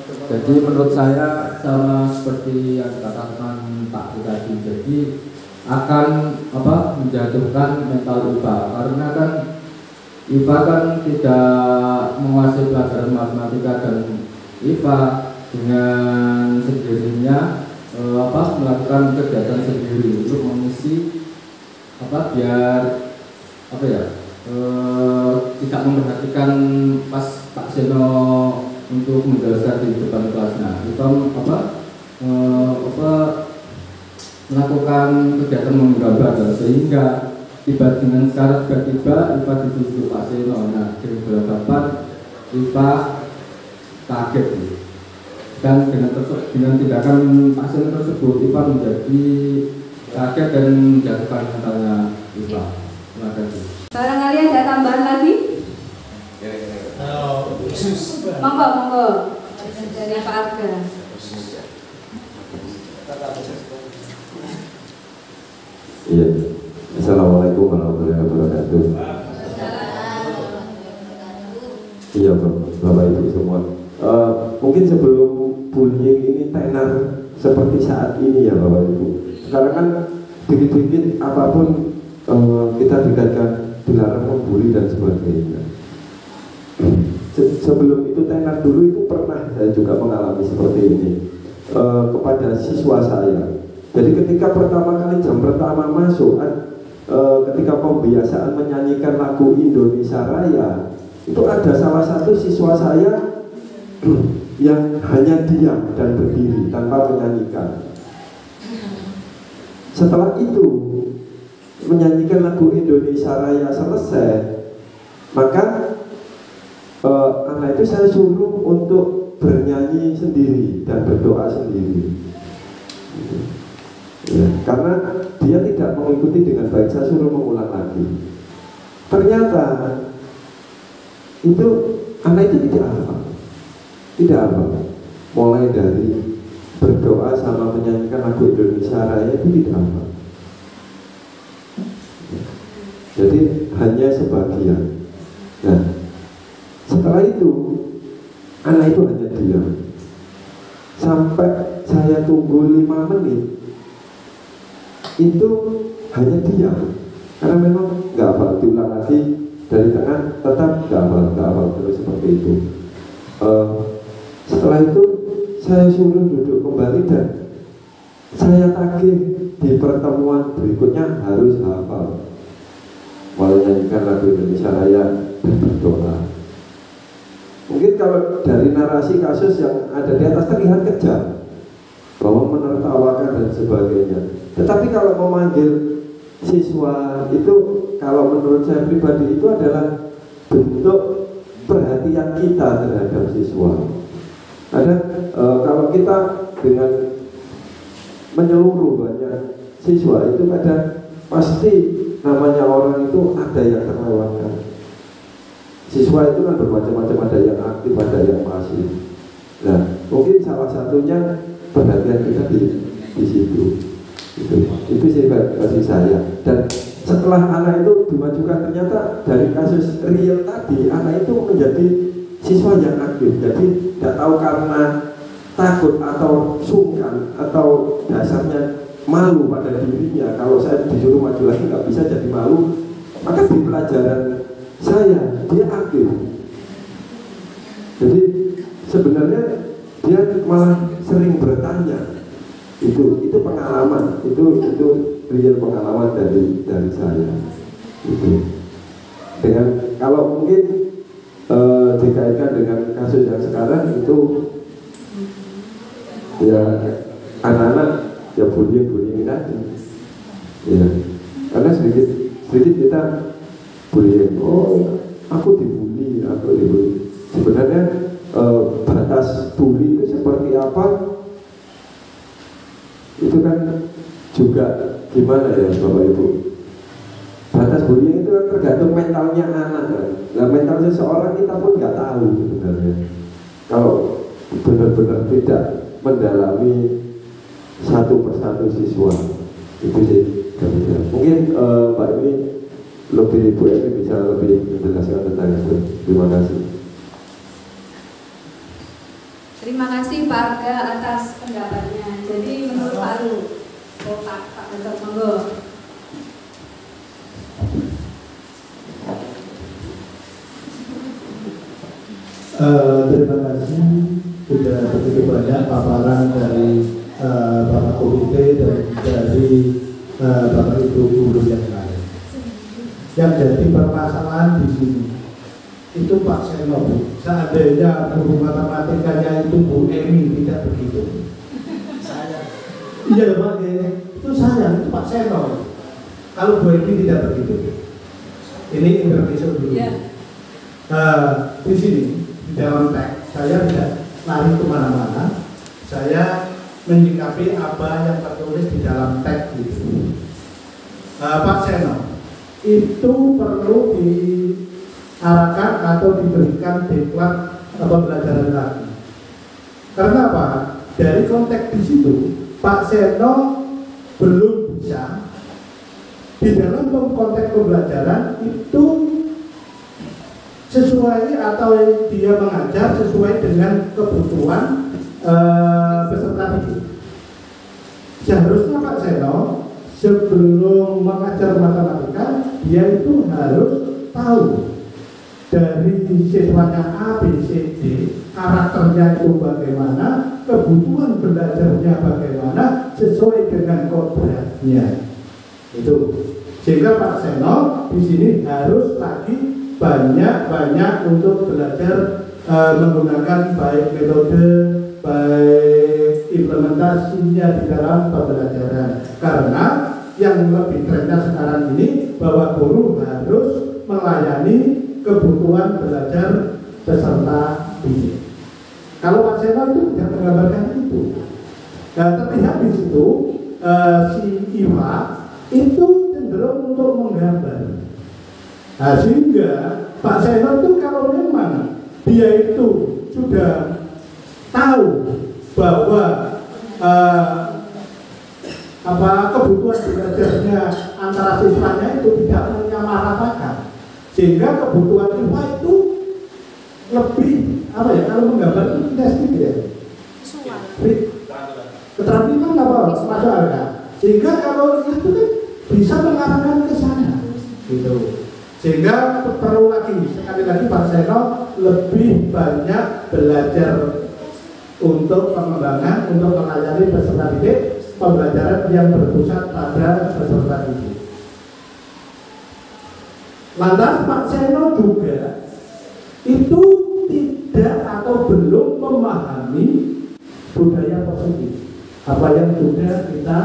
S9: Jadi menurut saya sama seperti yang dikatakan Pak tadi, jadi akan menjatuhkan mental Iva, karena kan Iva kan tidak menguasai pelajaran matematika dan IPA dengan sendirinya melakukan kegiatan sendiri untuk mengisi biar tidak memperhatikan pas Pak Seno untuk menjelaskan di depan kelasnya. Itu melakukan kegiatan menggambar sehingga dengan secara tiba-tiba IPA dituju Pak Seno. Nah, beberapa IPA kaget dan dengan tindakan Pak Seno tersebut IPA menjadi kaget dan menjatuhkan mentalnya IPA. Terima kasih.
S1: Barangkali ada tambahan lagi? Monggo dari Pak Arga.
S7: Iya. Assalamualaikum warahmatullahi wabarakatuh. Iya Bapak Ibu semua. Mungkin sebelum bullying ini tenar seperti saat ini ya Bapak Ibu. Sekarang kan dikit-dikit apapun kita dikatakan dilarang membuli dan sebagainya. Sebelum itu tenar dulu itu pernah saya juga mengalami seperti ini kepada siswa saya. Jadi ketika pertama kali jam pertama masuk, ketika pembiasaan menyanyikan lagu Indonesia Raya, itu ada salah satu siswa saya yang hanya diam dan berdiri tanpa menyanyikan. Setelah itu menyanyikan lagu Indonesia Raya selesai, maka anak itu saya suruh untuk bernyanyi sendiri dan berdoa sendiri. Ya, karena dia tidak mengikuti dengan baik, saya suruh mengulang lagi. Ternyata itu anak itu tidak apa, mulai dari berdoa sama menyanyikan lagu Indonesia Raya itu tidak apa. Jadi hanya sebagian. Nah, setelah itu anak itu hanya diam sampai saya tunggu 5 menit. Itu hanya diam karena memang nggak hafal. Diulang lagi dari tengah tetap nggak hafal terus seperti itu. Setelah itu saya suruh duduk kembali dan saya tagih di pertemuan berikutnya harus hafal, menyanyikan lagu Indonesia Raya dan berdoa. Mungkin kalau dari narasi kasus yang ada di atas terlihat kejam bahwa menertawakan dan sebagainya. Tetapi kalau memanggil siswa itu, kalau menurut saya pribadi itu adalah bentuk perhatian kita terhadap siswa. Kalau kita dengan menyeluruh banyak siswa itu kadang pasti namanya orang itu ada yang terlewatkan. Siswa itu kan bermacam-macam, ada yang aktif, ada yang pasif. Nah, mungkin salah satunya perhatian kita di situ. Itu sih kasih saya. Dan setelah anak itu dimajukan, ternyata dari kasus real tadi anak itu menjadi siswa yang aktif. Jadi tidak tahu karena takut atau sungkan atau dasarnya malu pada dirinya. Kalau saya disuruh maju lagi nggak bisa jadi malu, maka di pelajaran saya dia aktif. Jadi sebenarnya dia malah sering bertanya. Itu pengalaman, itu real pengalaman dari saya. Itu dengan kalau mungkin dikaitkan dengan kasus yang sekarang itu ya anak-anak ya bullying tadi. Ya, karena sedikit kita bullying. Oh, aku dibully. Sebenarnya batas bully itu seperti apa? Itu kan juga gimana ya Bapak Ibu, batas bullying itu kan tergantung mentalnya anak kan. Nah, mental seseorang kita pun nggak tahu sebenarnya kalau benar-benar tidak mendalami satu persatu siswa. Itu sih mungkin Pak ini lebih, Bu Emi bisa lebih menjelaskan tentang itu. Terima kasih.
S1: Terima kasih Pak Arga atas pendapatnya. Jadi menurut Pak Lu, Pak Gatot, monggo.
S3: Terima kasih sudah begitu banyak paparan dari Bapak Komite dan dari Bapak Ibu guru yang lain. Yang jadi permasalahan di sini itu Pak Seno. Seandainya guru matematikanya itu Bu Emi tidak begitu. Iya Pak, itu saya, itu Pak Seno. Kalau Bu Emi tidak begitu. Ini intermezzo dulu. Di sini di dalam teks saya tidak lari kemana-mana. Saya menyikapi apa yang tertulis di dalam teks itu. Pak Seno, itu perlu diarahkan atau diberikan diklat pembelajaran lagi. Karena apa? Dari konteks di situ, Pak Seno belum bisa di dalam konteks pembelajaran itu sesuai atau dia mengajar sesuai dengan kebutuhan peserta didik. Seharusnya Pak Seno sebelum mengajar matematika dia itu harus tahu dari siswanya A, B, C, D, karakternya itu bagaimana, kebutuhan belajarnya bagaimana sesuai dengan kodratnya. Itu sehingga Pak Seno di sini harus lagi banyak untuk belajar menggunakan baik metode, baik implementasinya di dalam pembelajaran. Karena yang lebih trennya sekarang ini bahwa guru harus melayani kebutuhan belajar peserta didik. Kalau Pak Seno itu tidak menggambarkan itu. Nah, terlihat di situ si Iwa itu cenderung untuk menggambar. Nah, sehingga Pak Seno itu kalau memang dia itu sudah tahu bahwa kebutuhan belajarnya antara siswanya itu tidak menyamaratakan, sehingga kebutuhan IPA itu lebih kalau menggambar itu tidak sedikit ya. Keterampilan masuk akal. Sehingga kalau itu kan bisa mengarahkan ke sana, gitu. Sehingga perlu lagi sekali lagi Pak Seno lebih banyak belajar untuk pengembangan, untuk melayani peserta didik, pembelajaran yang berpusat pada peserta didik. Lantas Pak Seno juga itu tidak atau belum memahami budaya positif, apa yang sudah kita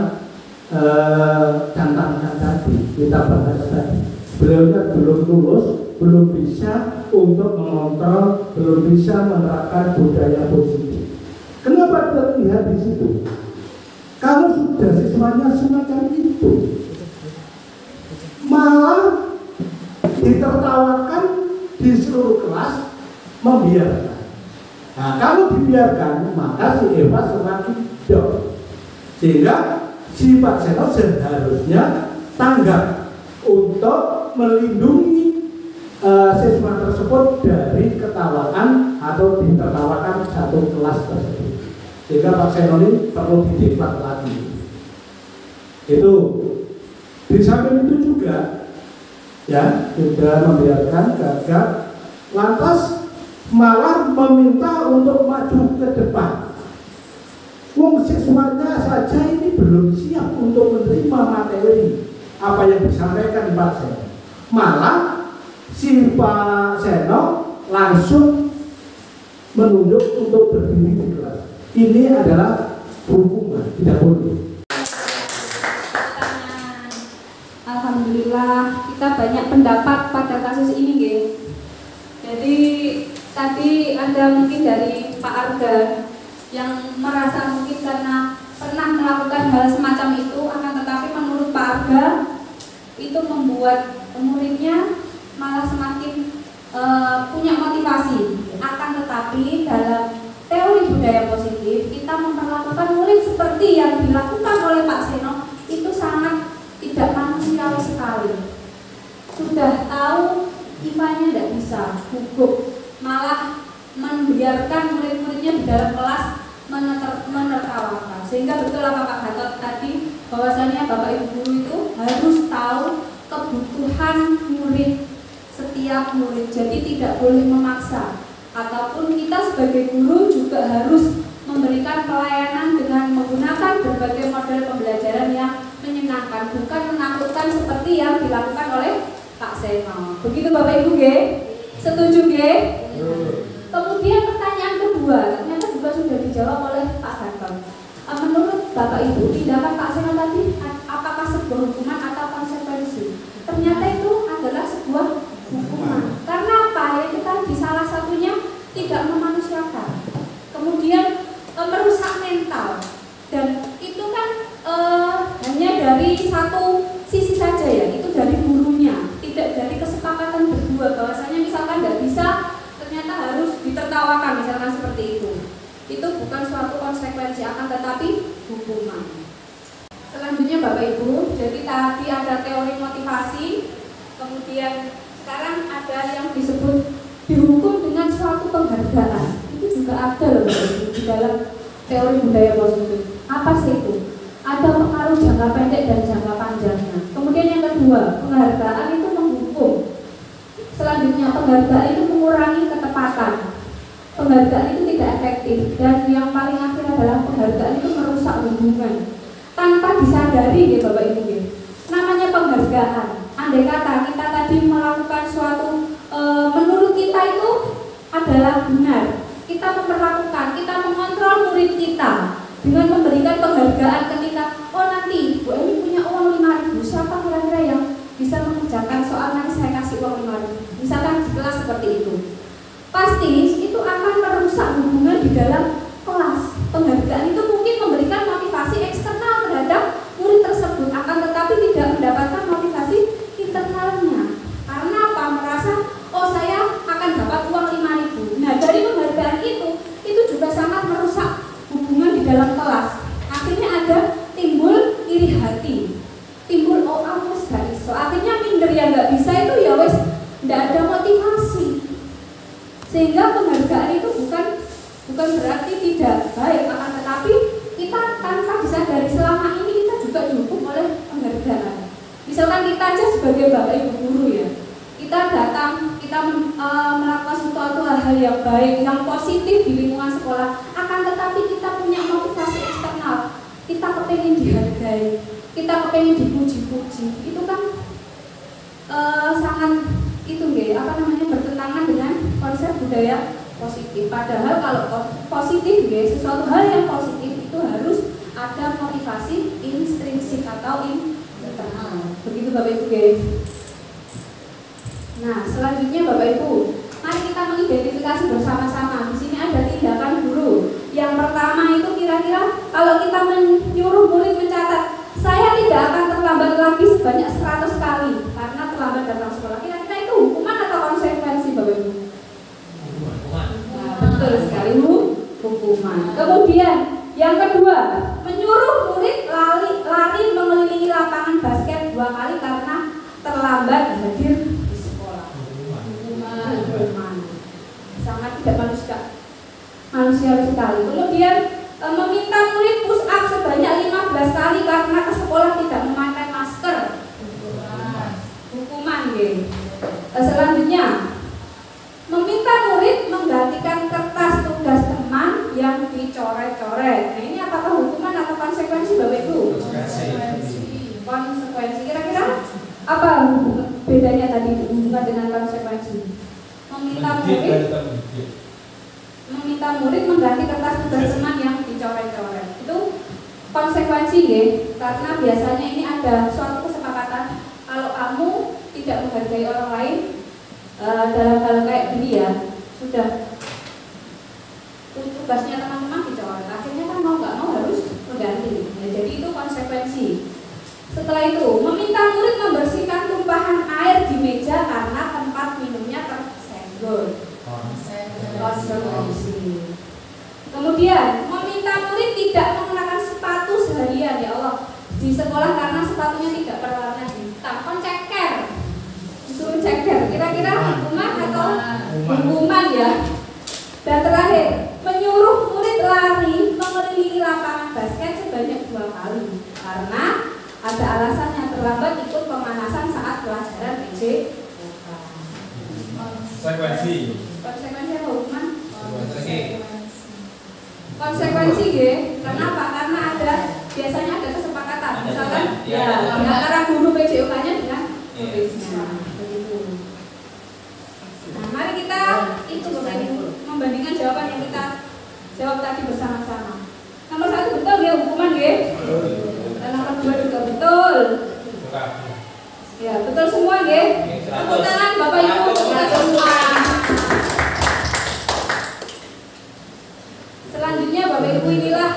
S3: canangkan tadi, kita bahas tadi. Beliau belum lulus, belum bisa untuk mengontrol, belum bisa menerapkan budaya positif. Kenapa terlihat di situ? Kalau sudah siswanya semacam itu, malah ditertawakan di seluruh kelas, membiarkan. Nah, kalau dibiarkan, maka si Eva semakin jauh. Sehingga si Pak Seno seharusnya tanggap untuk melindungi siswa tersebut dari ketawaan atau ditertawakan satu kelas tersebut. Sehingga Pak Seno ini perlu didiklat lagi. Itu di samping itu juga ya sudah membiarkan gagap, lantas malah meminta untuk maju ke depan. Wong siswanya saja ini belum siap untuk menerima materi apa yang disampaikan Pak Seno. Malah si Pak Seno langsung menunjuk untuk berdiri di kelas. Ini adalah hukuman, tidak boleh.
S1: Alhamdulillah kita banyak pendapat pada kasus ini, Nggih. Jadi tadi ada mungkin dari Pak Arga yang merasa mungkin karena pernah melakukan hal semacam itu, akan tetapi menurut Pak Arga itu membuat muridnya malah semakin punya motivasi. Akan tetapi dalam teori budaya positif kita memperlakukan murid seperti yang dilakukan oleh Pak Seno itu sangat tidak manusiawi sekali. Sudah tahu IPA-nya tidak bisa, gugup, malah membiarkan murid-muridnya di dalam kelas menertawakan. Sehingga betul apa Pak Gatot tadi, bahwasanya Bapak Ibu guru itu harus tahu kebutuhan murid, setiap murid. Jadi tidak boleh memaksa. ataupun kita sebagai guru juga harus memberikan pelayanan dengan menggunakan berbagai model pembelajaran yang menyenangkan, bukan menakutkan seperti yang dilakukan oleh Pak Seno. Begitu Bapak Ibu G? Setuju G? Kemudian pertanyaan kedua, ternyata juga sudah dijawab oleh Pak Gatot. Menurut Bapak Ibu, tindakan Pak Seno tadi apakah sebuah hukuman atau konsekuensi? Ternyata itu adalah sebuah hukuman. Karena apa? Yang tadi salah satunya tidak memanusiakan, kemudian merusak mental, dan itu kan hanya dari satu sisi saja ya, itu dari gurunya, tidak dari kesepakatan berdua bahwasanya misalkan nggak bisa, ternyata harus ditertawakan misalkan seperti itu. Itu bukan suatu konsekuensi, akan tetapi hukuman. Selanjutnya Bapak Ibu, jadi tadi ada teori motivasi, kemudian sekarang ada yang disebut dihukum dengan suatu penghargaan. Itu juga ada loh Bapak Ibu di dalam teori budaya positif. Apa sih itu? Ada pengaruh jangka pendek dan jangka panjangnya. Kemudian yang kedua, penghargaan itu menghukum. Selanjutnya penghargaan itu mengurangi ketepatan. Penghargaan itu tidak efektif, dan yang paling akhir adalah penghargaan itu merusak hubungan tanpa disadari ya Bapak Ibu ya. Namanya penghargaan, andai kata kita tadi melakukan suatu menurut kita itu adalah benar, kita memperlakukan, kita mengontrol murid kita dengan memberikan penghargaan ketika nanti Bu Emi punya uang 5.000, siapa kira-kira yang bisa mengerjakan soal, nanti saya kasih uang 5.000, misalkan di kelas seperti itu. Pasti itu akan merusak hubungan di dalam kelas. Penghargaan itu mungkin memberikan motivasi eksternal terhadap murid tersebut, akan tetapi tidak mendapatkan motivasi internalnya. Karena apa? Merasa saya akan dapat uang 5.000. Nah, dari penghargaan itu juga sangat merusak hubungan di dalam kelas. Akhirnya ada timbul iri hati, timbul aku gak iso. Akhirnya minder, yang nggak bisa itu ya wes nggak ada motivasi. Sehingga penghargaan itu bukan berarti tidak baik, akan tetapi kita tanpa disadari selama ini kita juga dihukum oleh penghargaan. Misalkan kita aja sebagai Bapak Ibu guru ya, kita datang, kita melakukan sesuatu hal yang baik, yang positif di lingkungan sekolah, akan tetapi kita punya motivasi eksternal, kita kepengen dihargai, kita kepengen dipuji-puji, itu kan sangat bertentangan dengan konsep budaya positif. Padahal kalau positif sesuatu hal yang positif itu harus ada motivasi intrinsik atau internal. Begitu Bapak Ibu guys. Nah, selanjutnya Bapak Ibu, mari kita mengidentifikasi bersama-sama. Di sini ada tindakan guru. Yang pertama itu kira-kira kalau kita menyuruh murid mencatat, saya tidak akan terlambat lagi sebanyak 100 kali karena terlambat datang sekolah. Kira-kira itu hukuman atau konsekuensi Bapak Ibu? Nah, betul sekali hukuman. Kemudian yang kedua, menyuruh murid lari mengelilingi lapangan basket 2 kali karena terlambat hadir di sekolah. Hukuman. Sangat tidak manusiawi sekali. Kemudian meminta murid push up sebanyak 15 kali karena ke sekolah tidak memakai masker. Hukuman selanjutnya, meminta murid menggantikan kertas tugas teman yang dicoret-coret. Nah, ini apakah hukuman atau konsekuensi Bapak Ibu? Konsekuensi. Kira-kira apa bedanya tadi hubungan dengan konsekuensi? Meminta murid mengganti kertas tugas teman yang dicoret-coret. Itu konsekuensi karena biasanya ini ada suatu kesepakatan kalau kamu tidak menghargai orang lain dalam hal kayak gini ya, sudah tugasnya teman-teman dicoret, akhirnya kan mau nggak mau harus mengganti ya, jadi itu konsekuensi. Setelah itu, meminta murid membersihkan tumpahan air di meja karena tempat minumnya tersenggol. Konsekuensi. Kemudian, meminta murid tidak menggunakan sepatu seharian, ya Allah, di sekolah karena sepatunya tidak berwarna hitam. Ceker, disuruh ceker. Kira-kira hukuman atau hukuman ya? Dan terakhir, menyuruh murid lari mengelilingi lapangan basket sebanyak 2 kali karena ada alasannya terlambat ikut pemanasan saat pelajaran PJ.
S10: Konsekuensi
S1: apa hukuman? konsekuensi ya. Kenapa? Karena biasanya ada kesepakatan. Misalkan antara guru PJOK-nya dengan muridnya. Begitu. Nah, mari kita membandingkan jawaban yang kita jawab tadi bersama-sama. Nomor 1 betul ya hukuman ya. Dan nomor 2 juga betul. Ya, betul semua ya. Tepuk tangan Bapak Ibu untuk kita semua. Selanjutnya Bapak Ibu, inilah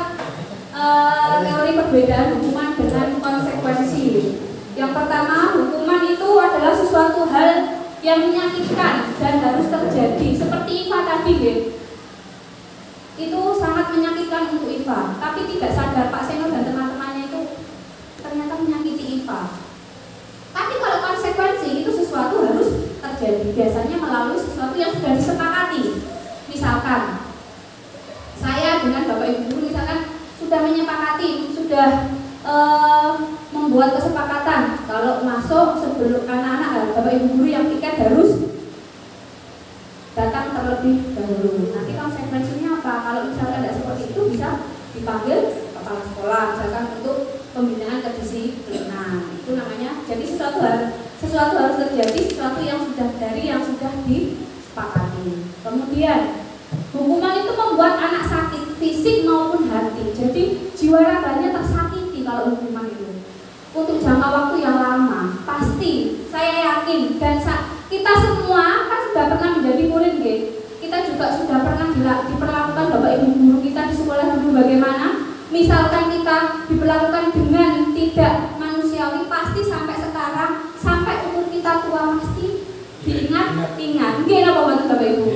S1: teori perbedaan hukuman dengan konsekuensi. Yang pertama, hukuman itu adalah sesuatu hal yang menyakitkan dan harus terjadi. Seperti Iva tadi ya. Itu sangat menyakitkan untuk Iva, tapi tidak sadar Pak Seno dan teman-temannya itu ternyata menyakiti Iva. Tapi kalau konsekuensi itu sesuatu harus terjadi, biasanya melalui sesuatu yang sudah disepakati. Misalkan saya dengan Bapak Ibu guru misalkan sudah menyepakati, sudah membuat kesepakatan kalau masuk sebelum anak-anak Bapak Ibu guru yang tiket harus datang terlebih dahulu. Nanti konsekuensinya apa? Kalau misalkan tidak seperti itu bisa dipanggil kepala sekolah misalkan untuk pembinaan kedisiplinan. Itu namanya. Jadi sesuatu harus terjadi, sesuatu yang sudah disepakati. Kemudian hukuman itu membuat anak sakit fisik maupun hati. Jadi jiwa raganya tersakiti kalau hukuman itu. Untuk jangka waktu yang lama, pasti saya yakin dan kita semua kan sudah pernah menjadi murid, kita juga sudah pernah diperlakukan Bapak Ibu guru kita di sekolah dulu bagaimana. Misalkan kita diperlakukan dengan tidak manusiawi, pasti sampai sekarang, sampai umur kita tua pasti diingat-ingat. Gimana Bapak Ibu?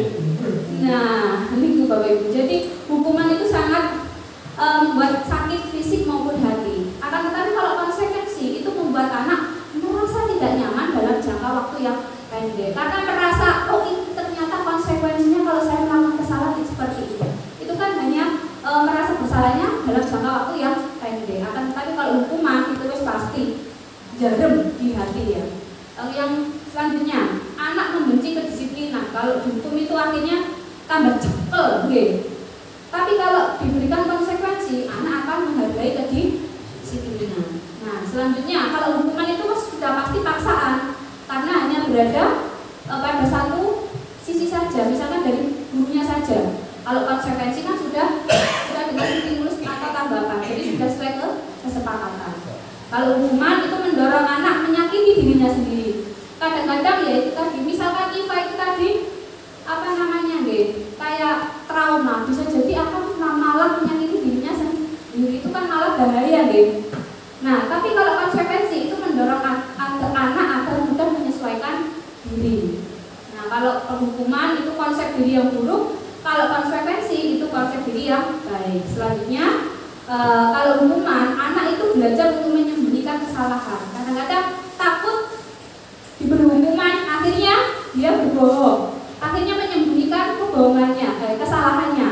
S1: Nah, itu Bapak Ibu. Jadi hukuman itu sangat membuat sakit fisik maupun hati. Akan tetapi kalau konsekuensi itu membuat anak merasa tidak nyaman dalam jangka waktu yang pendek, karena merasa ini ternyata konsekuensinya kalau saya melakukan kesalahan seperti itu. Itu kan hanya merasa bersalahnya dalam jangka waktu yang pendek. Akan tetapi kalau hukuman itu pasti jarum di hati ya. Yang selanjutnya, anak membenci kedisiplinan. Kalau dihukum itu artinya tambah cekel, tapi kalau diberikan konsekuensi, anak akan menghargai kedisiplinan. Nah, selanjutnya kalau hukuman itu sudah pasti paksaan, karena hanya berada pada satu sisi saja, misalkan dari gurunya saja. Kalau konsekuensi kan sudah dengan stimulus atau tanggapan, jadi sudah sesuai kesepakatan. Kalau hukuman itu mendorong anak menyakiti dirinya sendiri. Kadang-kadang ya itu tadi, misalkan Iva itu tadi kayak trauma, bisa jadi akan malah menyakiti dirinya sendiri, itu kan malah bahaya Nah, tapi kalau konsekuensi itu mendorong anak agar mudah menyesuaikan diri. Nah, kalau hukuman itu konsep diri yang buruk, kalau konsekuensi itu konsep diri yang baik. Selanjutnya, kalau hukuman, anak itu belajar untuk menyembunyikan kesalahan. Kadang-kadang takut diberi hukuman, akhirnya dia berbohong, akhirnya menyembunyikan kebohongannya, kesalahannya.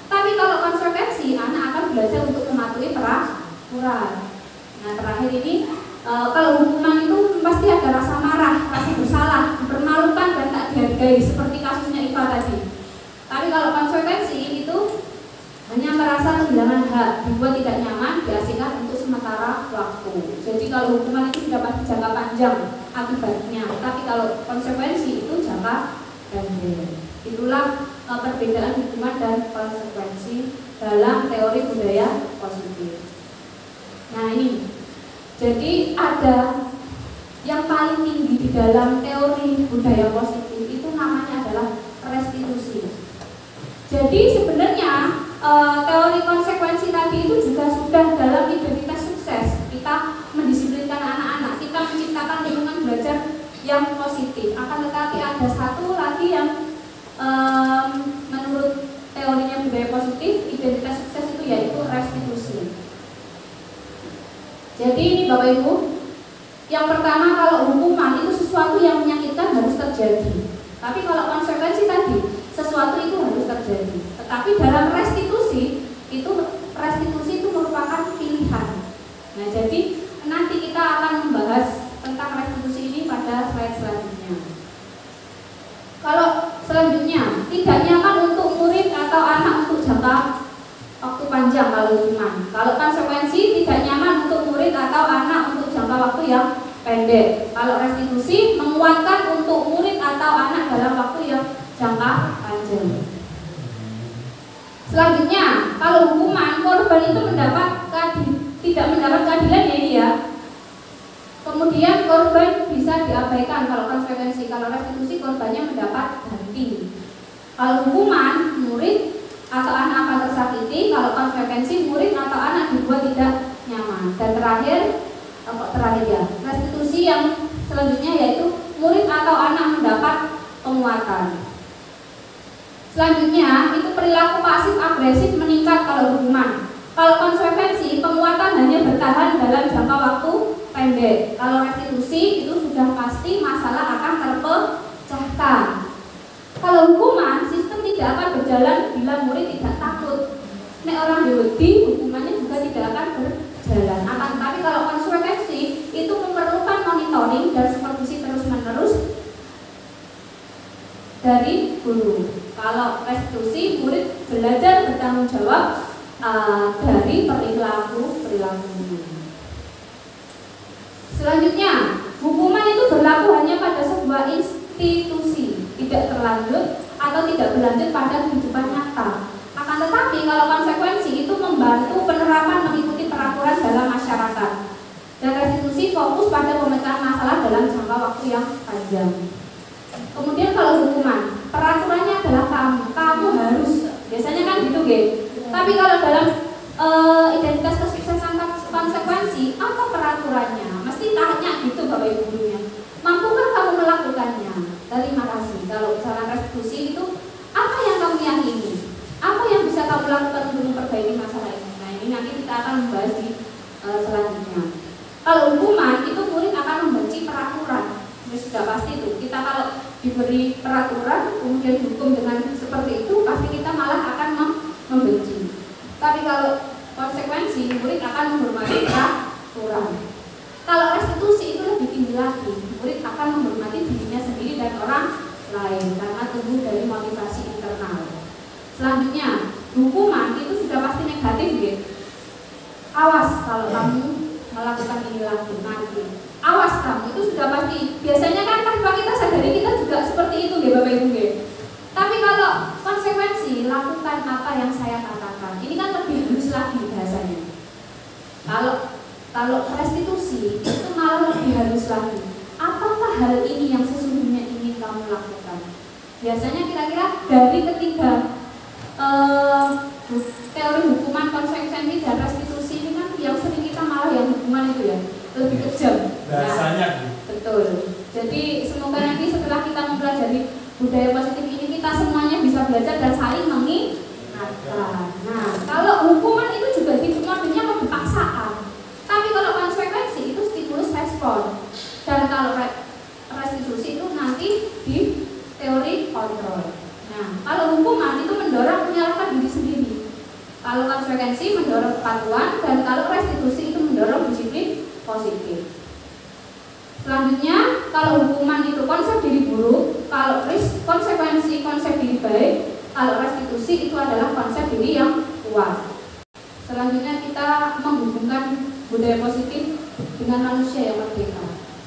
S1: Tapi kalau konsekuensi, anak akan belajar untuk mematuhi peraturan. Nah, terakhir ini, kalau hukuman itu pasti ada rasa marah, rasa bersalah, dipermalukan dan tak dihargai, seperti kasusnya Iva tadi. Tapi kalau konsekuensi itu hanya merasa kehilangan hak, dibuat tidak nyaman, diasingkan untuk sementara waktu. Jadi kalau hukuman itu sudah pasti jangka panjang akibatnya, tapi kalau konsekuensi itu jangka pendek. Itulah perbedaan hukuman dan konsekuensi dalam teori budaya positif. Nah ini, jadi ada yang paling tinggi di dalam teori budaya positif itu namanya adalah restitusi. Jadi sebenarnya teori konsekuensi tadi itu juga sudah dalam identitas sukses. Kita mendisiplinkan anak-anak, kita menciptakan lingkungan belajar yang positif. Akan tetapi ada satu lagi yang menurut teorinya budaya positif, identitas sukses itu yaitu restitusi. Jadi ini Bapak Ibu, yang pertama kalau hukuman itu sesuatu yang menyakitkan harus terjadi. Tapi kalau konsekuensi tadi, sesuatu itu harus terjadi. Tetapi dalam restitusi itu merupakan pilihan. Nah, jadi nanti kita akan membahas tentang restitusi ini pada slide selanjutnya. Kalau selanjutnya tidak nyaman untuk murid atau anak untuk jangka waktu panjang kalau hukuman. Kalau konsekuensi tidak nyaman untuk murid atau anak untuk jangka waktu yang pendek. Kalau restitusi menguatkan untuk murid atau anak dalam waktu yang jangka panjang. Selanjutnya, kalau hukuman, korban itu tidak mendapat keadilan ya. Kemudian korban bisa diabaikan kalau konsekuensi. Kalau restitusi korbannya mendapat ganti. Kalau hukuman, murid atau anak akan tersakiti. Kalau konsekuensi, murid atau anak dibuat tidak nyaman. Dan terakhir ya, restitusi yang selanjutnya yaitu murid atau anak mendapat penguatan. Selanjutnya itu perilaku pasif agresif meningkat kalau hukuman. Kalau konsekuensi, penguatan hanya bertahan dalam jangka waktu pendek. Kalau restitusi itu sudah pasti masalah akan terpecahkan. Kalau hukuman, sistem tidak akan berjalan bila murid tidak takut. Nek orang diwedi, hukumannya juga tidak akan berjalan. Akan tetapi kalau konsekuensi itu memerlukan monitoring dan supervisi terus-menerus dari guru. Kalau restitusi, murid belajar bertanggung jawab dari perilaku. Selanjutnya, hukuman itu berlaku hanya pada sebuah institusi, tidak terlanjut atau tidak berlanjut pada kehidupan nyata. Akan tetapi kalau konsekuensi itu membantu penerapan mengikuti peraturan dalam masyarakat. Dan restitusi fokus pada pemecahan masalah dalam jangka waktu yang panjang. Kemudian kalau hukuman, peraturannya adalah kamu harus, biasanya kan gitu Tapi kalau dalam identitas kesuksesan konsekuensi, apa peraturannya? Mesti tanya gitu Bapak Ibu gurunya. Mampukah kamu melakukannya? Terima kasih. Kalau misalnya restitusi itu, apa yang kamu yakini? Apa yang bisa kamu lakukan untuk memperbaiki masalah ini? Nah ini nanti kita akan membahas di selanjutnya. Kalau hukuman itu murid akan membenci peraturan. Ini sudah pasti itu. Kita kalau diberi peraturan kemudian dihukum dengan seperti itu, pasti kita malah akan membenci. Tapi kalau konsekuensi, murid akan menghormati peraturan. Kalau restitusi itu lebih tinggi lagi, murid akan menghormati dirinya sendiri dan orang lain karena tumbuh dari motivasi internal. Selanjutnya, hukuman itu sudah pasti negatif Awas kalau kamu melakukan ini lagi nanti. Awas kamu, itu sudah pasti. Biasanya kan tanpa kita sadari kita juga seperti itu Bapak Ibu Tapi kalau konsekuensi, lakukan apa yang saya katakan. Ini kan lebih halus lagi bahasanya. Kalau restitusi itu malah lebih halus lagi. Apakah hal ini yang sesungguhnya ingin kamu lakukan? Biasanya kira-kira dari ketiga teori hukuman, konsekuensi dan restitusi ini kan yang sering kita malah yang hukuman itu ya lebih kejam.
S10: Bahasanya
S1: betul. Jadi semoga nanti setelah kita mempelajari budaya positif ini kita semuanya bisa belajar dan saling mengingatkan. Nah, kalau hukuman itu juga modenya paksaan. Tapi kalau konsekuensi itu stimulus respon. Dan kalau restitusi itu nanti di teori kontrol. Nah, kalau hukuman itu mendorong menyalahkan diri sendiri. Kalau konsekuensi mendorong kepatuhan dan kalau restitusi itu mendorong disiplin positif. Selanjutnya, kalau hukuman itu konsep diri buruk, kalau konsekuensi konsep diri baik, kalau restitusi itu adalah konsep diri yang kuat. Selanjutnya kita menghubungkan budaya positif dengan manusia yang merdeka.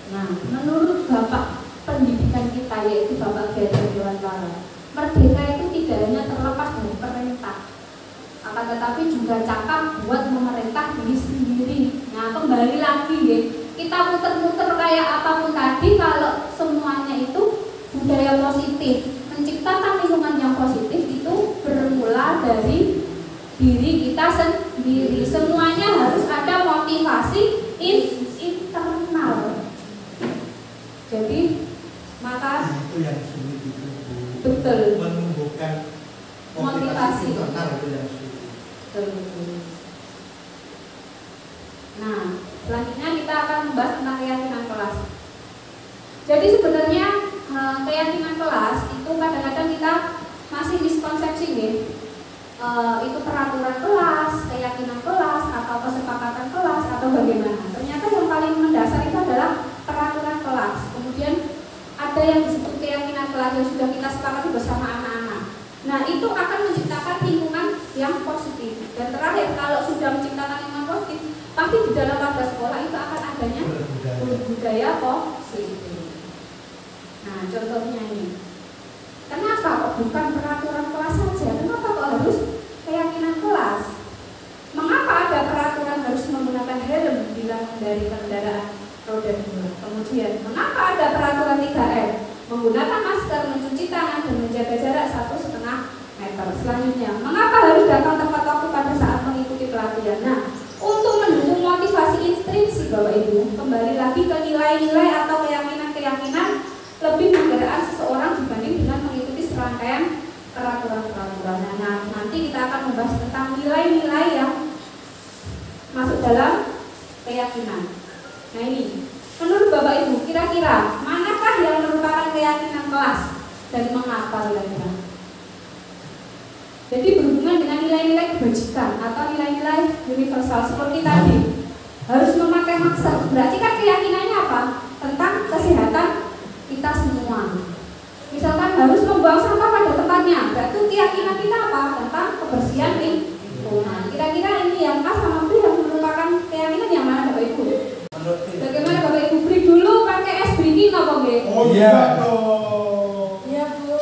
S1: Nah, menurut Bapak pendidikan kita yaitu Bapak Gajar Dewantara, merdeka itu tidak hanya terlepas dari perintah, akan tetapi juga cakap buat memerintah diri sendiri. Nah, kembali lagi kita muter-muter kayak apapun tadi, kalau semuanya itu budaya positif, menciptakan lingkungan yang positif itu bermula dari diri kita sendiri. Semuanya harus ada motivasi internal. Jadi maka
S10: itu yang sulit itu
S1: betul
S10: menumbuhkan
S1: motivasi
S10: internal itu yang sulit.
S1: Betul. Nah, selanjutnya kita akan membahas tentang keyakinan kelas. Jadi sebenarnya keyakinan kelas itu kadang-kadang kita masih miskonsepsi itu peraturan kelas, keyakinan kelas, atau kesepakatan kelas, atau bagaimana. Ternyata yang paling mendasar itu adalah peraturan kelas. Kemudian ada yang disebut keyakinan kelas yang sudah kita sepakati bersama anak-anak. Nah, itu akan menciptakan lingkungan yang positif. Dan terakhir lahir kalau sudah menciptakan lingkungan positif, pasti di dalam warga sekolah itu akan adanya budaya positif. Nah, contohnya ini. Kenapa kok bukan peraturan kelas saja? Kenapa kok harus keyakinan kelas? Mengapa ada peraturan harus menggunakan helm bila mengendarai kendaraan roda 2? Kemudian, mengapa ada peraturan 3M? Menggunakan masker, mencuci tangan, dan menjaga jarak 1,5 meter. Selanjutnya, mengapa harus datang tepat waktu pada saat mengikuti pelatihan? Nah, untuk mendukung motivasi intrinsik Bapak Ibu, kembali lagi ke nilai-nilai atau keyakinan-keyakinan lebih menggerakkan seseorang dibanding dengan mengikuti serangkaian peraturan-peraturan. Nah, nanti kita akan membahas tentang nilai-nilai yang masuk dalam keyakinan. Nah ini, menurut Bapak Ibu, kira-kira manakah yang merupakan keyakinan kelas dan mengapa kira-kira? Jadi berhubungan dengan nilai-nilai kebajikan atau nilai-nilai universal seperti tadi. Harus memakai masker, berarti kan keyakinannya apa? Tentang kesehatan kita semua. Misalkan harus membuang sampah pada tempatnya, berarti keyakinan kita apa? Tentang kebersihan lingkungan. Kira-kira ini yang A sama B yang merupakan keyakinan yang mana Bapak Ibu? Bagaimana Bapak Ibu? Break dulu pakai es breaking apa B?
S10: Oh iya dong.
S1: Iya Bu.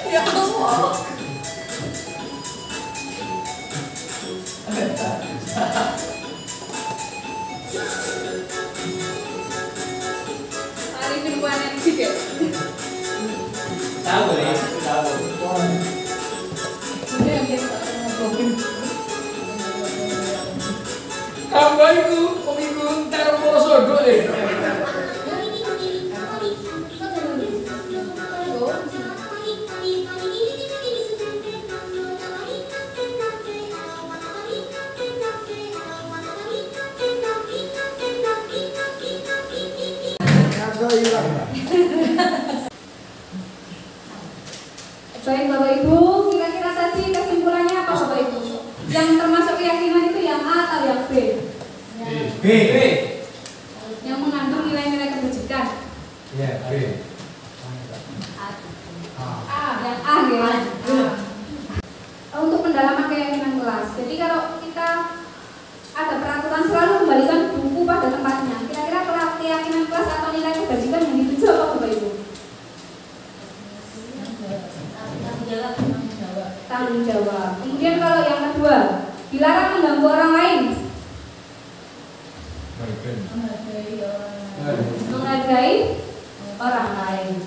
S10: Ya Allah.
S1: Arifin Wanen juga.
S10: Tahu ya, tahu. Kamu itu peminggu teror Polosodo deh.
S1: Baik Bapak Ibu, kira-kira tadi kesimpulannya apa Bapak Ibu? Yang termasuk keyakinan itu yang A atau yang B?
S10: B.
S1: Yang mengandung nilai-nilai kebajikan.
S10: Ya, B.
S1: Yang A ya. Untuk pendalaman keyakinan kelas. Jadi kalau kita ada peraturan selalu kembalikan buku pada tempatnya. Kira-kira keyakinan kelas atau nilai kebajikan yang dituju apa Bapak Ibu? Tanggung jawab. Kemudian kalau yang kedua, dilarang mengganggu orang lain. Menghargai orang lain.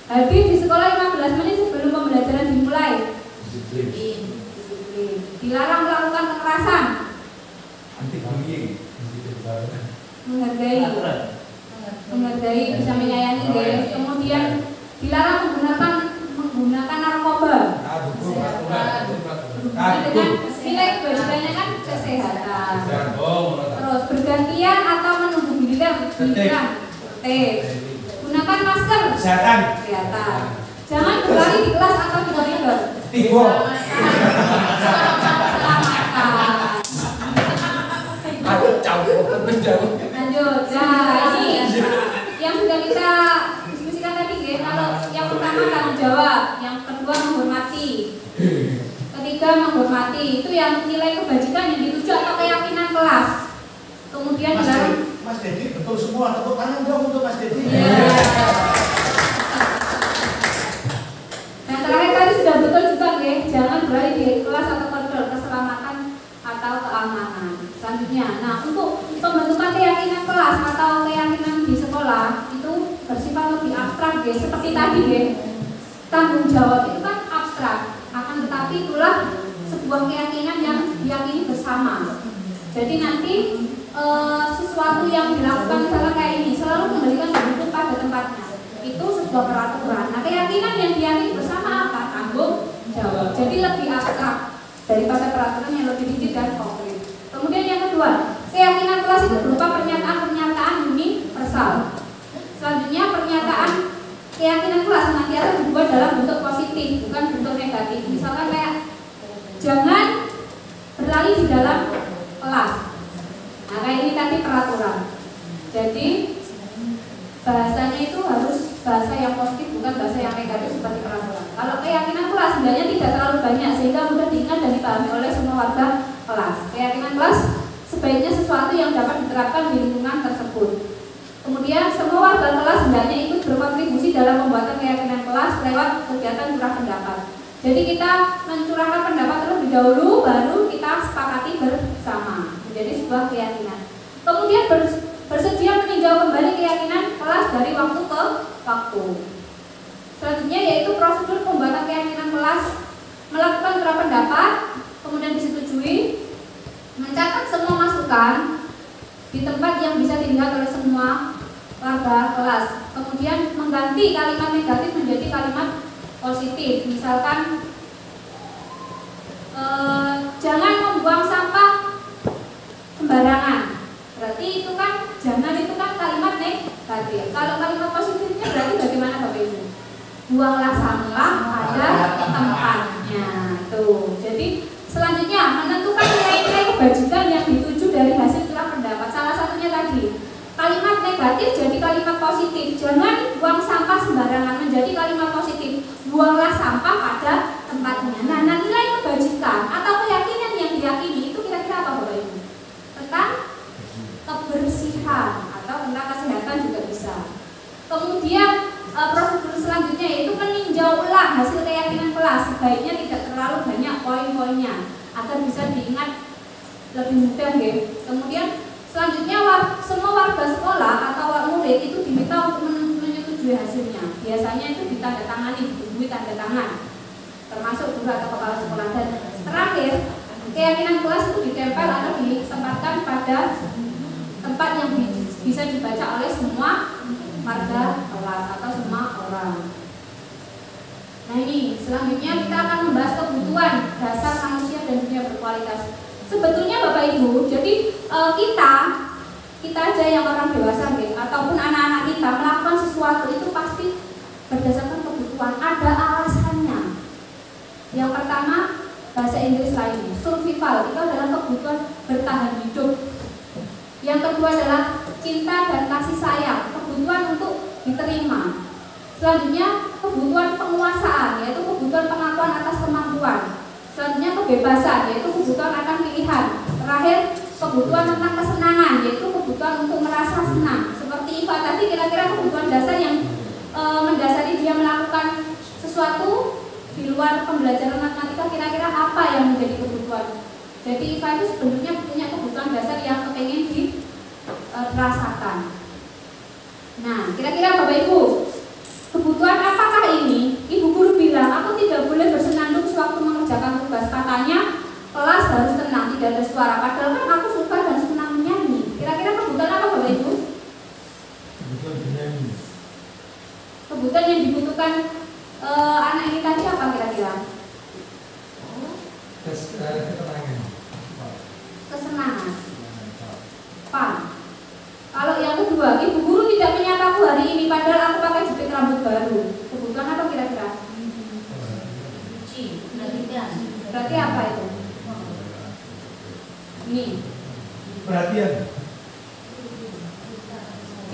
S1: Hadir di sekolah 15 menit sebelum pembelajaran dimulai. Disiplin. Dilarang melakukan kekerasan.
S10: Anti bullying.
S1: Menghargai, bisa menyayangi guys. Kemudian dilarang menggunakan narkoba. Dengan nilai kebajikannya kan kesehatan. Terus bergantian atau menunggu giliran. T. Gunakan masker. Kesehatan. Jangan berlari di kelas atau di koridor. Lanjut. Nah, ini yang sudah kita diskusikan tadi ya. Kalau yang pertama tanggung jawab, yang kedua menghormati, ketiga menghormati. Itu yang nilai kebajikan yang dituju atau keyakinan kelas. Kemudian dilarang.
S10: Mas Dedi betul semua. Tepuk tangan dong untuk Mas Dedi.
S1: Yang terakhir tadi sudah betul juga ya. Jangan berlari di kelas atau koridor, keselamatan atau keamanan. Selanjutnya, nah untuk pembentukan keyakinan kelas atau keyakinan di sekolah itu bersifat lebih abstrak ya. Seperti tadi ya, tanggung jawab itu kan abstrak. Akan tetapi tapi itulah sebuah keyakinan yang diyakini bersama. Jadi nanti sesuatu yang dilakukan misalnya kayak ini selalu kembalikan hidup pada tempatnya, itu sebuah peraturan. Nah, keyakinan yang diyakini bersama apa? Tanggung jawab. Jadi lebih abstrak daripada peraturan yang lebih rigid dan konkret. Kemudian yang kedua, keyakinan kelas itu berupa pernyataan-pernyataan universal. Selanjutnya, pernyataan keyakinan kelas senantiasa dibuat dalam bentuk positif, bukan bentuk negatif. Misalkan kayak jangan berlari di dalam kelas. Nah, kayak ini tadi peraturan. Jadi bahasanya itu harus bahasa yang positif, bukan bahasa yang negatif seperti peraturan. Kalau keyakinan kelas sebenarnya tidak terlalu banyak sehingga mudah diingat dan dipahami oleh semua warga kelas. Keyakinan kelas sebaiknya sesuatu yang dapat diterapkan di lingkungan tersebut. Kemudian semua warga kelas sebenarnya ikut berkontribusi dalam pembuatan keyakinan kelas lewat kegiatan curah pendapat. Jadi kita mencurahkan pendapat terlebih dahulu, baru kita sepakati bersama menjadi sebuah keyakinan. Kemudian bersedia meninjau kembali keyakinan kelas dari waktu ke waktu. Selanjutnya yaitu prosedur pembuatan keyakinan kelas, melakukan curah pendapat, kemudian disetujui, mencatat semua masukan di tempat yang bisa dilihat oleh semua warga kelas. Kemudian mengganti kalimat negatif menjadi kalimat positif. Misalkan jangan membuang sampah sembarangan. Berarti itu kan jangan itu kan kalimat negatif. Kalau kalimat positifnya berarti bagaimana Bapak Ibu? Buanglah sampah pada tempatnya. Tuh. Jadi selanjutnya menentukan nilai-nilai kebajikan yang dituju dari hasil curah pendapat. Salah satunya tadi kalimat negatif jadi kalimat positif. Jangan buang sampah sembarangan menjadi kalimat positif. Buanglah sampah pada tempatnya. Nah, nilai kebajikan atau keyakinan yang diyakini itu kira-kira apa Bapak Ibu? Tentang kebersihan atau tentang kesehatan juga bisa. Kemudian prosedur selanjutnya yaitu meninjau ulang hasil keyakinan kelas. Sebaiknya tidak terlalu banyak poin-poinnya agar bisa diingat lebih mudah ya. Kemudian selanjutnya semua warga sekolah atau murid itu diminta untuk menyetujui hasilnya. Biasanya itu ditandatangani, diberi tanda tangan, termasuk guru atau kepala sekolah. Dan terakhir, keyakinan kelas itu ditempel atau ditempatkan pada tempat yang bisa dibaca oleh semua warga kelas atau semua orang. Nah ini selanjutnya kita akan membahas kebutuhan dasar manusia dan dunia berkualitas. Sebetulnya Bapak Ibu, jadi kita aja yang orang dewasa ataupun anak-anak kita melakukan sesuatu itu pasti berdasarkan kebutuhan, ada alasannya. Yang pertama bahasa Inggris lainnya survival, itu adalah kebutuhan bertahan hidup. Yang kedua adalah cinta dan kasih sayang, kebutuhan untuk diterima. Selanjutnya kebutuhan penguasaan, yaitu kebutuhan pengakuan atas kemampuan. Selanjutnya kebebasan, yaitu kebutuhan akan pilihan. Terakhir kebutuhan tentang kesenangan, yaitu kebutuhan untuk merasa senang. Seperti Iva tadi, kira-kira kebutuhan dasar yang mendasari dia melakukan sesuatu di luar pembelajaran matematika, kira-kira apa yang menjadi kebutuhan. Jadi Iva itu sebenarnya punya kebutuhan dasar yang kepengen dirasakan. Nah, kira-kira Bapak Ibu, kebutuhan apakah ini? Ibu guru bilang, aku tidak boleh bersenandung sewaktu mengerjakan tugas. Katanya kelas harus tenang, tidak ada suara. Padahal kan aku suka dan senang menyanyi. Kira-kira kebutuhan apa Bapak Ibu?
S10: Kebutuhan menyanyi.
S1: Kebutuhan yang dibutuhkan anak ini tadi apa kira-kira?
S10: Ketenangan.
S1: Kesenangan. Pan. Kalau yang kedua, ibu guru tidak menyapaku hari ini padahal aku pakai jepit rambut baru. Kebutuhan apa kira-kira? Berarti apa itu? Ini.
S10: Perhatian.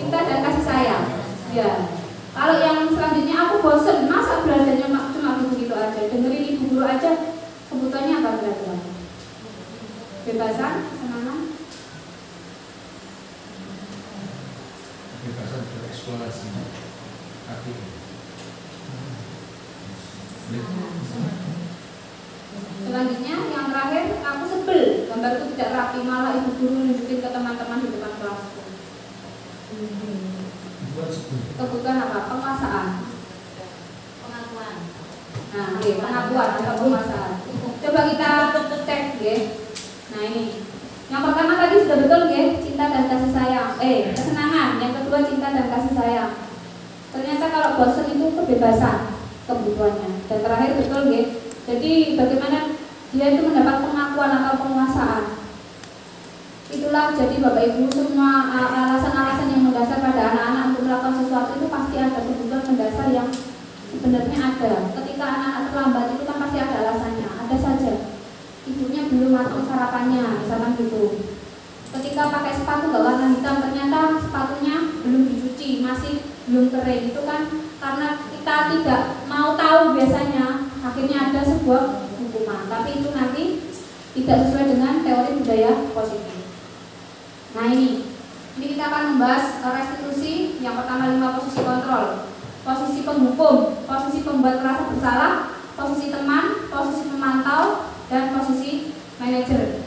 S1: Cinta dan kasih sayang. Ya. Kalau yang selanjutnya aku bosen, masa belajarnya cuma begitu aja. Dengerin ibu guru aja. Kebutuhannya apa kira-kira? Kebebasan, kesenangan.
S10: Kebebasan bereksplorasi.
S1: Selanjutnya yang terakhir, aku sebel gambarku tidak rapi, malah ibu guru nunjukin ke teman-teman di depan kelasku. Kebutuhan apa? Penguasaan.
S2: Pengakuan.
S1: Nah, pengakuan atau penguasaan. Coba kita cek ya. Nah ini, yang pertama tadi sudah betul ya, cinta dan kasih sayang. Kesenangan. Yang kedua cinta dan kasih sayang. Ternyata kalau bosan itu kebebasan kebutuhannya. Dan terakhir betul ya. Jadi bagaimana dia itu mendapat pengakuan atau penguasaan. Itulah jadi Bapak Ibu, semua alasan-alasan yang mendasar pada anak-anak untuk melakukan sesuatu itu pasti ada kebutuhan mendasar yang sebenarnya ada. Ketika anak-anak terlambat itu kan pasti ada alasannya. Ada saja ibunya belum matang sarapannya, misalkan gitu. Ketika pakai sepatu berwarna hitam, ternyata sepatunya belum dicuci, masih belum kering. Itu kan karena kita tidak mau tahu biasanya, akhirnya ada sebuah hukuman. Tapi itu nanti tidak sesuai dengan teori budaya positif. Nah ini kita akan membahas restitusi. Yang pertama 5 posisi kontrol, posisi penghukum, posisi pembuat merasa bersalah, posisi teman, posisi pemantau, dan posisi manajer.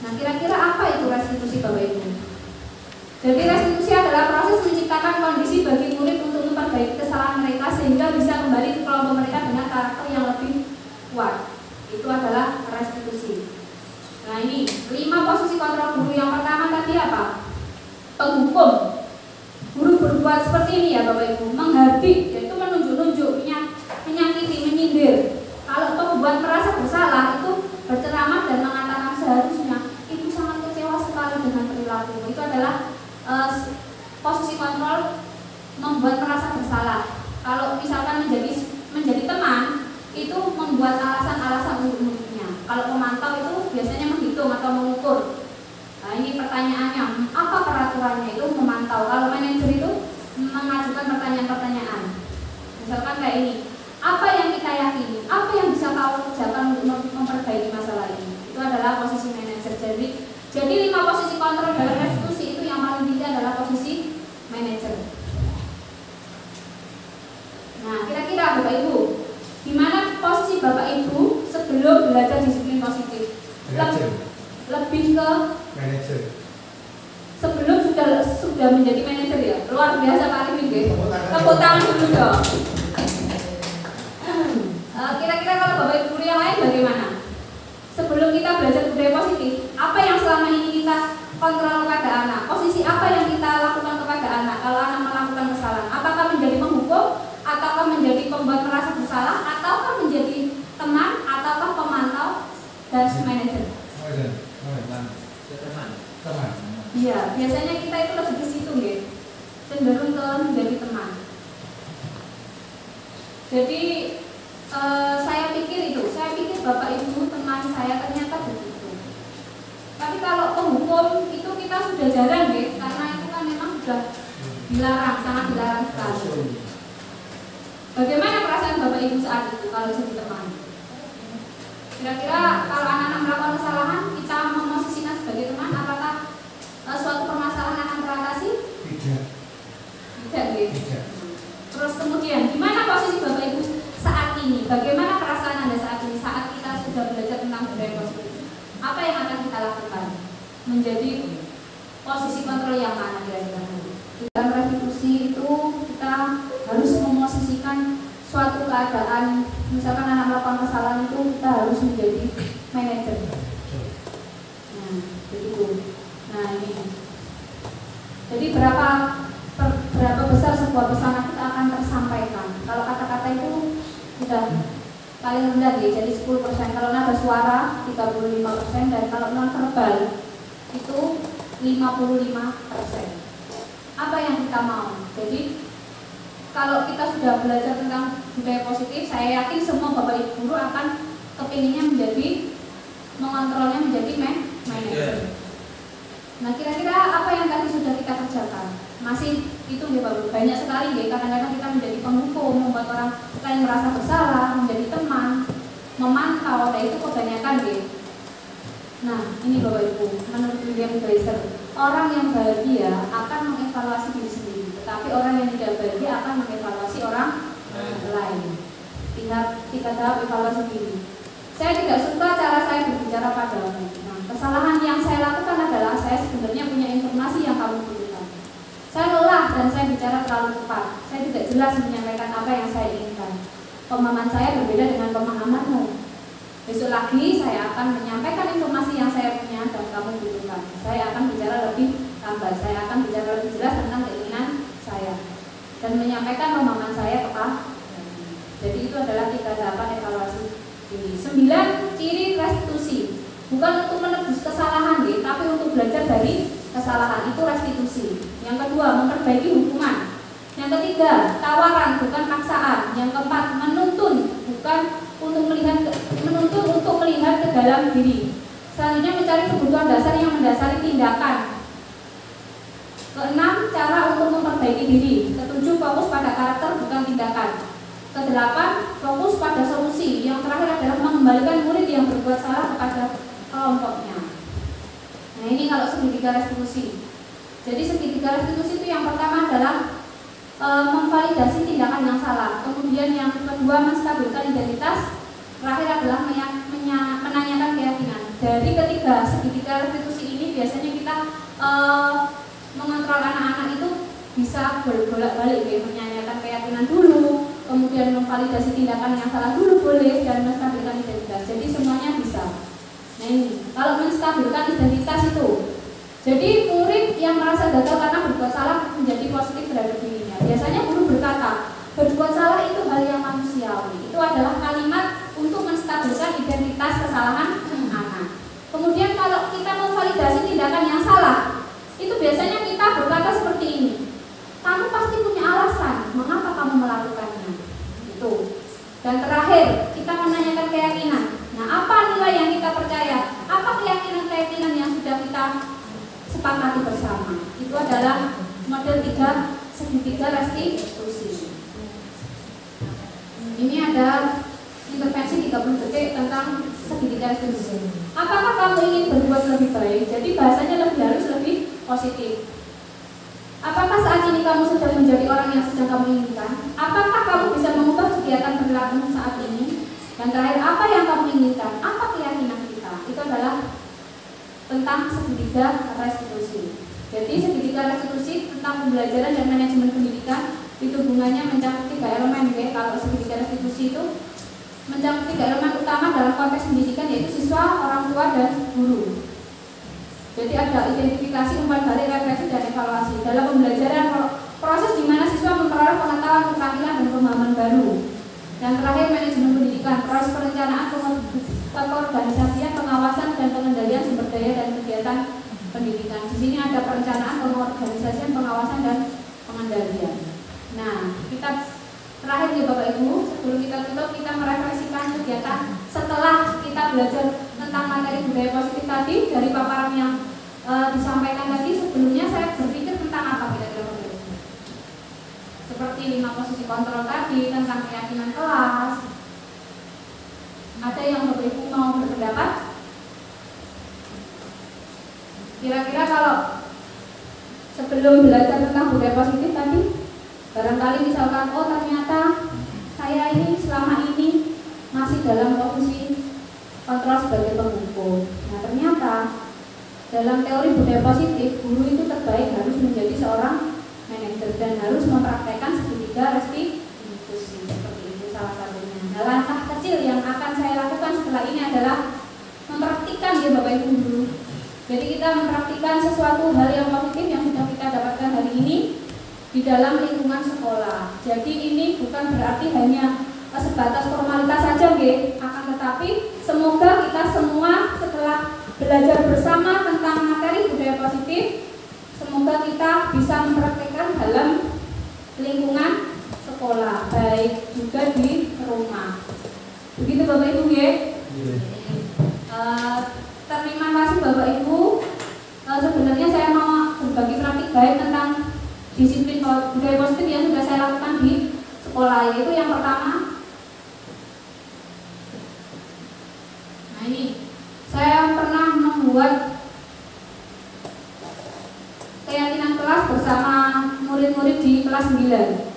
S1: Nah kira-kira apa itu restitusi Bapak Ibu? Jadi restitusi adalah proses menciptakan kondisi bagi murid untuk memperbaiki kesalahan mereka sehingga bisa kembali ke kelompok mereka dengan karakter yang lebih kuat. Itu adalah restitusi. Nah ini 5 posisi kontrol guru. Yang pertama tadi apa? Penghukum. Guru berbuat seperti ini ya Bapak Ibu, menghardik, yaitu menunjuk-nunjuk, menyakiti, menyindir. Kalau pembuat merasa bersalah itu berceramah dan mengatakan seharusnya ibu sangat kecewa sekali dengan perilaku. Itu adalah posisi kontrol membuat merasa bersalah. Kalau misalkan menjadi teman itu membuat alasan-alasan untuk muridnya. Kalau pemantau itu biasanya menghitung atau mengukur. Nah ini pertanyaannya, apa peraturannya itu memantau. Kalau manajer itu mengajukan pertanyaan-pertanyaan. Misalkan kayak ini, apa yang kita yakini, apa yang bisa kau kerjakan untuk memperbaiki masalah ini. Itu adalah posisi manajer. Jadi 5 posisi kontrol dalam restitusi itu yang paling tinggi adalah posisi manajer. Nah kira-kira Bapak Ibu, di mana posisi Bapak Ibu sebelum belajar disiplin positif? Lebih ke
S3: Manajer.
S1: Sebelum sudah menjadi manajer ya. Luar biasa Pak Arifin ya. Tepuk tangan dulu dong. Kira-kira kalau Bapak Ibu guru yang lain bagaimana? Sebelum kita belajar budaya positif, apa yang selama ini kita kontrol kepada anak? Posisi apa yang kita lakukan kepada anak kalau anak melakukan kesalahan? Apakah menjadi penghukum, ataukah menjadi pembuat merasa bersalah, ataukah menjadi teman, ataukah pemantau dan manajer?
S3: Teman.
S1: Iya, biasanya kita itu lebih ke situ ya, cenderung ke menjadi teman. Jadi saya pikir Bapak Ibu teman saya ternyata begitu. Tapi kalau penghukum itu kita sudah jarang ya, karena itu kan memang sudah dilarang, sangat dilarang sekali. Bagaimana perasaan Bapak Ibu saat itu kalau jadi teman? Kira-kira kalau anak-anak melakukan kesalahan, kita memosisikan sebagai teman, apakah suatu permasalahan akan teratasi? Tidak. Terus kemudian, gimana posisi Bapak Ibu saat ini? Bagaimana perasaan Anda saat ini saat kita sudah belajar tentang budaya positif? Apa yang akan kita lakukan? Menjadi posisi kontrol yang mana kira-kira? Dalam restitusi itu kita harus memosisikan suatu keadaan, misalkan anak melakukan kesalahan itu kita harus menjadi manajer. Nah, begitu. Nah ini. Jadi berapa besar sebuah pesan kita akan tersampaikan. Kalau kata-kata itu sudah paling rendah ya, jadi 10%. Kalau nada suara 35%, dan kalau non verbal itu 55%. Apa yang kita mau? Jadi kalau kita sudah belajar tentang budaya positif, saya yakin semua Bapak Ibu guru akan kepinginnya mengontrolnya menjadi manajer. Nah kira-kira apa yang tadi sudah kita kerjakan? Masih itu ya Bapak, banyak sekali ya. Kadang-kadang kita menjadi penghukum, membuat orang lain merasa bersalah, menjadi teman, memantau, dan itu kebanyakan ya. Nah ini Bapak Ibu, menurut William Gleiser, orang yang bahagia akan mengevaluasi diri sendiri, tetapi orang yang tidak bahagia akan mengevaluasi orang lain. Tiga tahap evaluasi diri. Saya tidak suka cara saya berbicara padamu. Nah, kesalahan yang saya lakukan adalah saya sebenarnya punya informasi yang kamu butuhkan. Saya lelah dan saya bicara terlalu cepat. Saya tidak jelas menyampaikan apa yang saya inginkan. Pemahaman saya berbeda dengan pemahamanmu. Besok lagi saya akan menyampaikan informasi yang saya punya dan kamu butuhkan. Saya akan bicara lebih lambat, saya akan bicara lebih jelas tentang keinginan saya dan menyampaikan pemahaman saya kepada. Jadi itu adalah 3 tahapan evaluasi ini. 9 ciri restitusi. Bukan untuk menebus kesalahan, tapi untuk belajar dari kesalahan, itu restitusi. Yang kedua, memperbaiki hukuman. Yang ketiga, tawaran bukan paksaan. Yang keempat, menuntun bukan untuk melihat ke dalam diri. Selanjutnya, mencari kebutuhan dasar yang mendasari tindakan. Keenam, cara untuk memperbaiki diri. Ketujuh, fokus pada karakter bukan tindakan. Kedelapan, fokus pada solusi. Yang terakhir adalah mengembalikan murid yang berbuat salah kepada kelompoknya. Nah, ini kalau segitiga restitusi. Jadi segitiga restitusi itu yang pertama adalah memvalidasi tindakan yang salah. Kemudian yang kedua, menstabilkan identitas. Terakhir adalah menanyakan keyakinan. Dari ketiga segitiga restitusi ini biasanya kita mengontrol anak-anak itu bisa bolak-balik, menanyakan keyakinan dulu, kemudian memvalidasi tindakan yang salah dulu boleh, dan menstabilkan identitas. Jadi semuanya bisa. Nah ini, kalau menstabilkan identitas itu, jadi murid yang merasa gagal karena berbuat salah menjadi positif terhadap dirinya. Biasanya guru berkata, berbuat salah itu hal yang manusiawi. Itu adalah kalimat untuk menstabilkan identitas kesalahan anak. Kemudian kalau kita memvalidasi tindakan yang salah, itu biasanya kita berkata seperti ini, kamu pasti punya alasan mengapa kamu melakukannya. Itu. Dan terakhir, kita menanyakan keyakinan. Nah, apa nilai yang kita percaya? Apa keyakinan-keyakinan yang sudah kita sepakati bersama? Itu adalah model 3 segitiga restitusi. Ini ada intervensi 30 detik tentang segitiga restitusi. Apakah kamu ingin berbuat lebih baik? Jadi bahasanya lebih halus, lebih positif. Apakah saat ini kamu sedang menjadi orang yang sedang kamu inginkan? Apakah kamu bisa mengubah kegiatan perilaku saat ini? Dan terakhir, apa yang kamu inginkan? Apa keyakinan kita? Itu adalah tentang segitiga restitusi. Jadi segitiga restitusi tentang pembelajaran dan manajemen pendidikan itu hubungannya mencakup 3 elemen. Kalau segitiga restitusi itu mencakup 3 elemen utama dalam konteks pendidikan, yaitu siswa, orang tua, dan guru. Jadi ada identifikasi, umpan balik, refleksi, dan evaluasi. Dalam pembelajaran, proses di mana siswa memperoleh pengetahuan, keterampilan, dan pemahaman baru. Dan terakhir, manajemen pendidikan, proses perencanaan, pengorganisasian, pengawasan, dan pengendalian sumber daya dan kegiatan pendidikan. Di sini ada perencanaan, pengorganisasian, pengawasan, dan pengendalian. Nah, kita terakhir ya Bapak Ibu, sebelum kita tutup, kita merefleksikan kegiatan setelah kita belajar tentang materi budaya positif tadi dari paparan yang disampaikan tadi. Sebelumnya saya berpikir tentang apa kira-kira Bapak Ibu? Seperti 5 posisi kontrol tadi, tentang keyakinan kelas. Ada yang Bapak Ibu mau berpendapat? Kira-kira kalau sebelum belajar tentang budaya positif tadi, barangkali misalkan, oh ternyata saya ini selama ini masih dalam posisi kontrol sebagai penghukum. Nah ternyata dalam teori budaya positif, guru itu terbaik harus menjadi seorang manajer dan harus mempraktekkan segitiga restitusi. Seperti itu salah satunya. Nah langkah kecil yang akan saya lakukan setelah ini adalah mempraktikkan ya Bapak Ibu guru. Jadi kita mempraktikkan sesuatu hal yang positif yang sudah kita dapatkan hari ini di dalam lingkungan sekolah. Jadi ini bukan berarti hanya sebatas formalitas saja, akan tetapi semoga kita semua setelah belajar bersama tentang materi budaya positif, semoga kita bisa mempraktikkan dalam lingkungan sekolah, baik juga di rumah. Begitu Bapak Ibu terima kasih Bapak Ibu. Sebenarnya saya mau berbagi praktik baik tentang disiplin budaya positif yang sudah saya lakukan di sekolah, yaitu yang pertama, nah ini saya pernah membuat keyakinan kelas bersama murid-murid di kelas 9.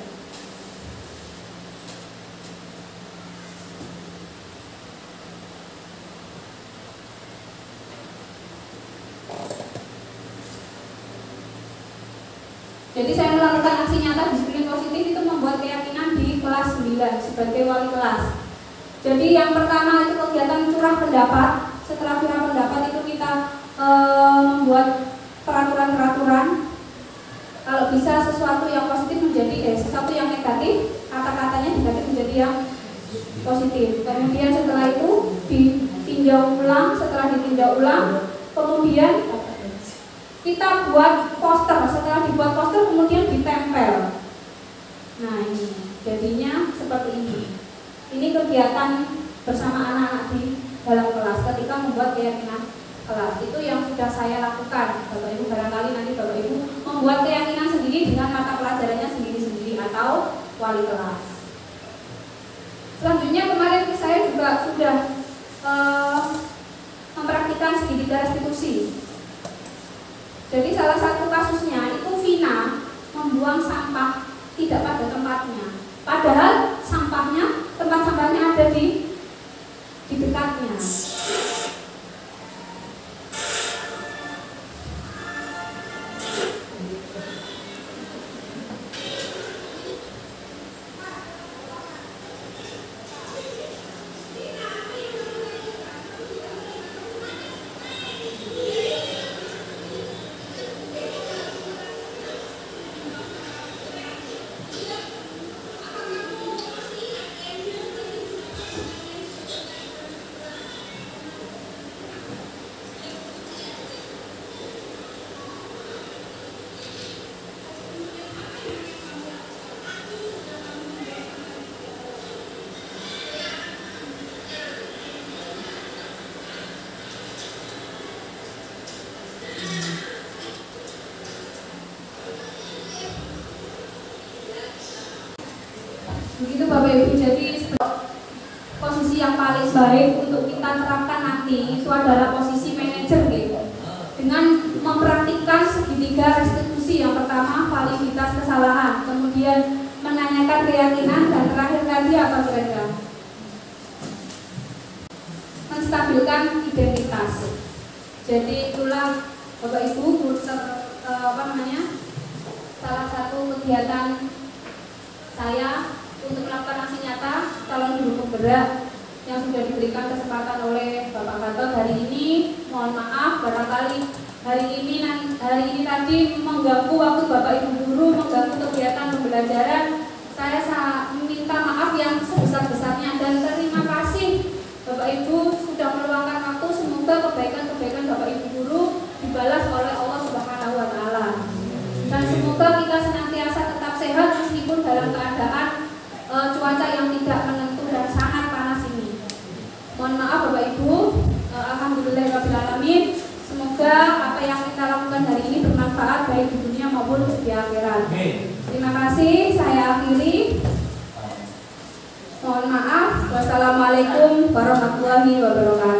S1: Jadi saya melakukan aksi nyata disiplin positif itu membuat keyakinan di kelas 9 sebagai wali kelas. Jadi yang pertama itu kegiatan curah pendapat. Setelah curah pendapat itu kita membuat peraturan-peraturan. Kalau bisa sesuatu yang positif menjadi sesuatu yang negatif, kata-katanya diganti menjadi yang positif. Kemudian setelah itu ditinjau ulang, setelah ditinjau ulang, kemudian kita buat poster. Setelah dibuat poster kemudian ditempel. Nah ini jadinya seperti ini. Ini kegiatan bersama anak-anak di dalam kelas ketika membuat keyakinan kelas. Itu yang sudah saya lakukan. Bapak Ibu barangkali nanti Bapak Ibu membuat keyakinan sendiri dengan mata pelajarannya sendiri-sendiri atau wali kelas. Selanjutnya kemarin saya juga sudah mempraktikkan segitiga restitusi. Jadi salah satu kasusnya itu Vina membuang sampah tidak pada tempatnya. Padahal tempat sampahnya ada di dekatnya. Begitu Bapak Ibu, jadi posisi yang paling baik untuk kita terapkan nanti itu adalah posisi manajer gitu. Dengan mempraktikkan segitiga restitusi, yang pertama validitas kesalahan, kemudian menanyakan keyakinan, dan terakhir tadi apa kira-kira? Menstabilkan identitas. Jadi itulah Bapak Ibu salah satu kegiatan saya untuk melakukan aksi nyata calon guru penggerak yang sudah diberikan kesempatan oleh Bapak Gatot hari ini. Mohon maaf barangkali hari ini tadi mengganggu waktu Bapak Ibu guru, mengganggu kegiatan pembelajaran. Saya minta maaf yang sebesar-besarnya dan terima kasih Bapak Ibu sudah meluangkan waktu. Semoga kebaikan-kebaikan Bapak Ibu guru dibalas oleh Allah Subhanahu wa taala. Dan semoga kita senantiasa tetap sehat meskipun dalam keadaan cuaca yang tidak menentu dan sangat panas ini. Mohon maaf Bapak Ibu. Alhamdulillahirabbil alamin. Semoga apa yang kita lakukan hari ini bermanfaat baik di dunia maupun di akhirat. Terima kasih. Saya akhiri. Mohon maaf. Wassalamualaikum warahmatullahi wabarakatuh.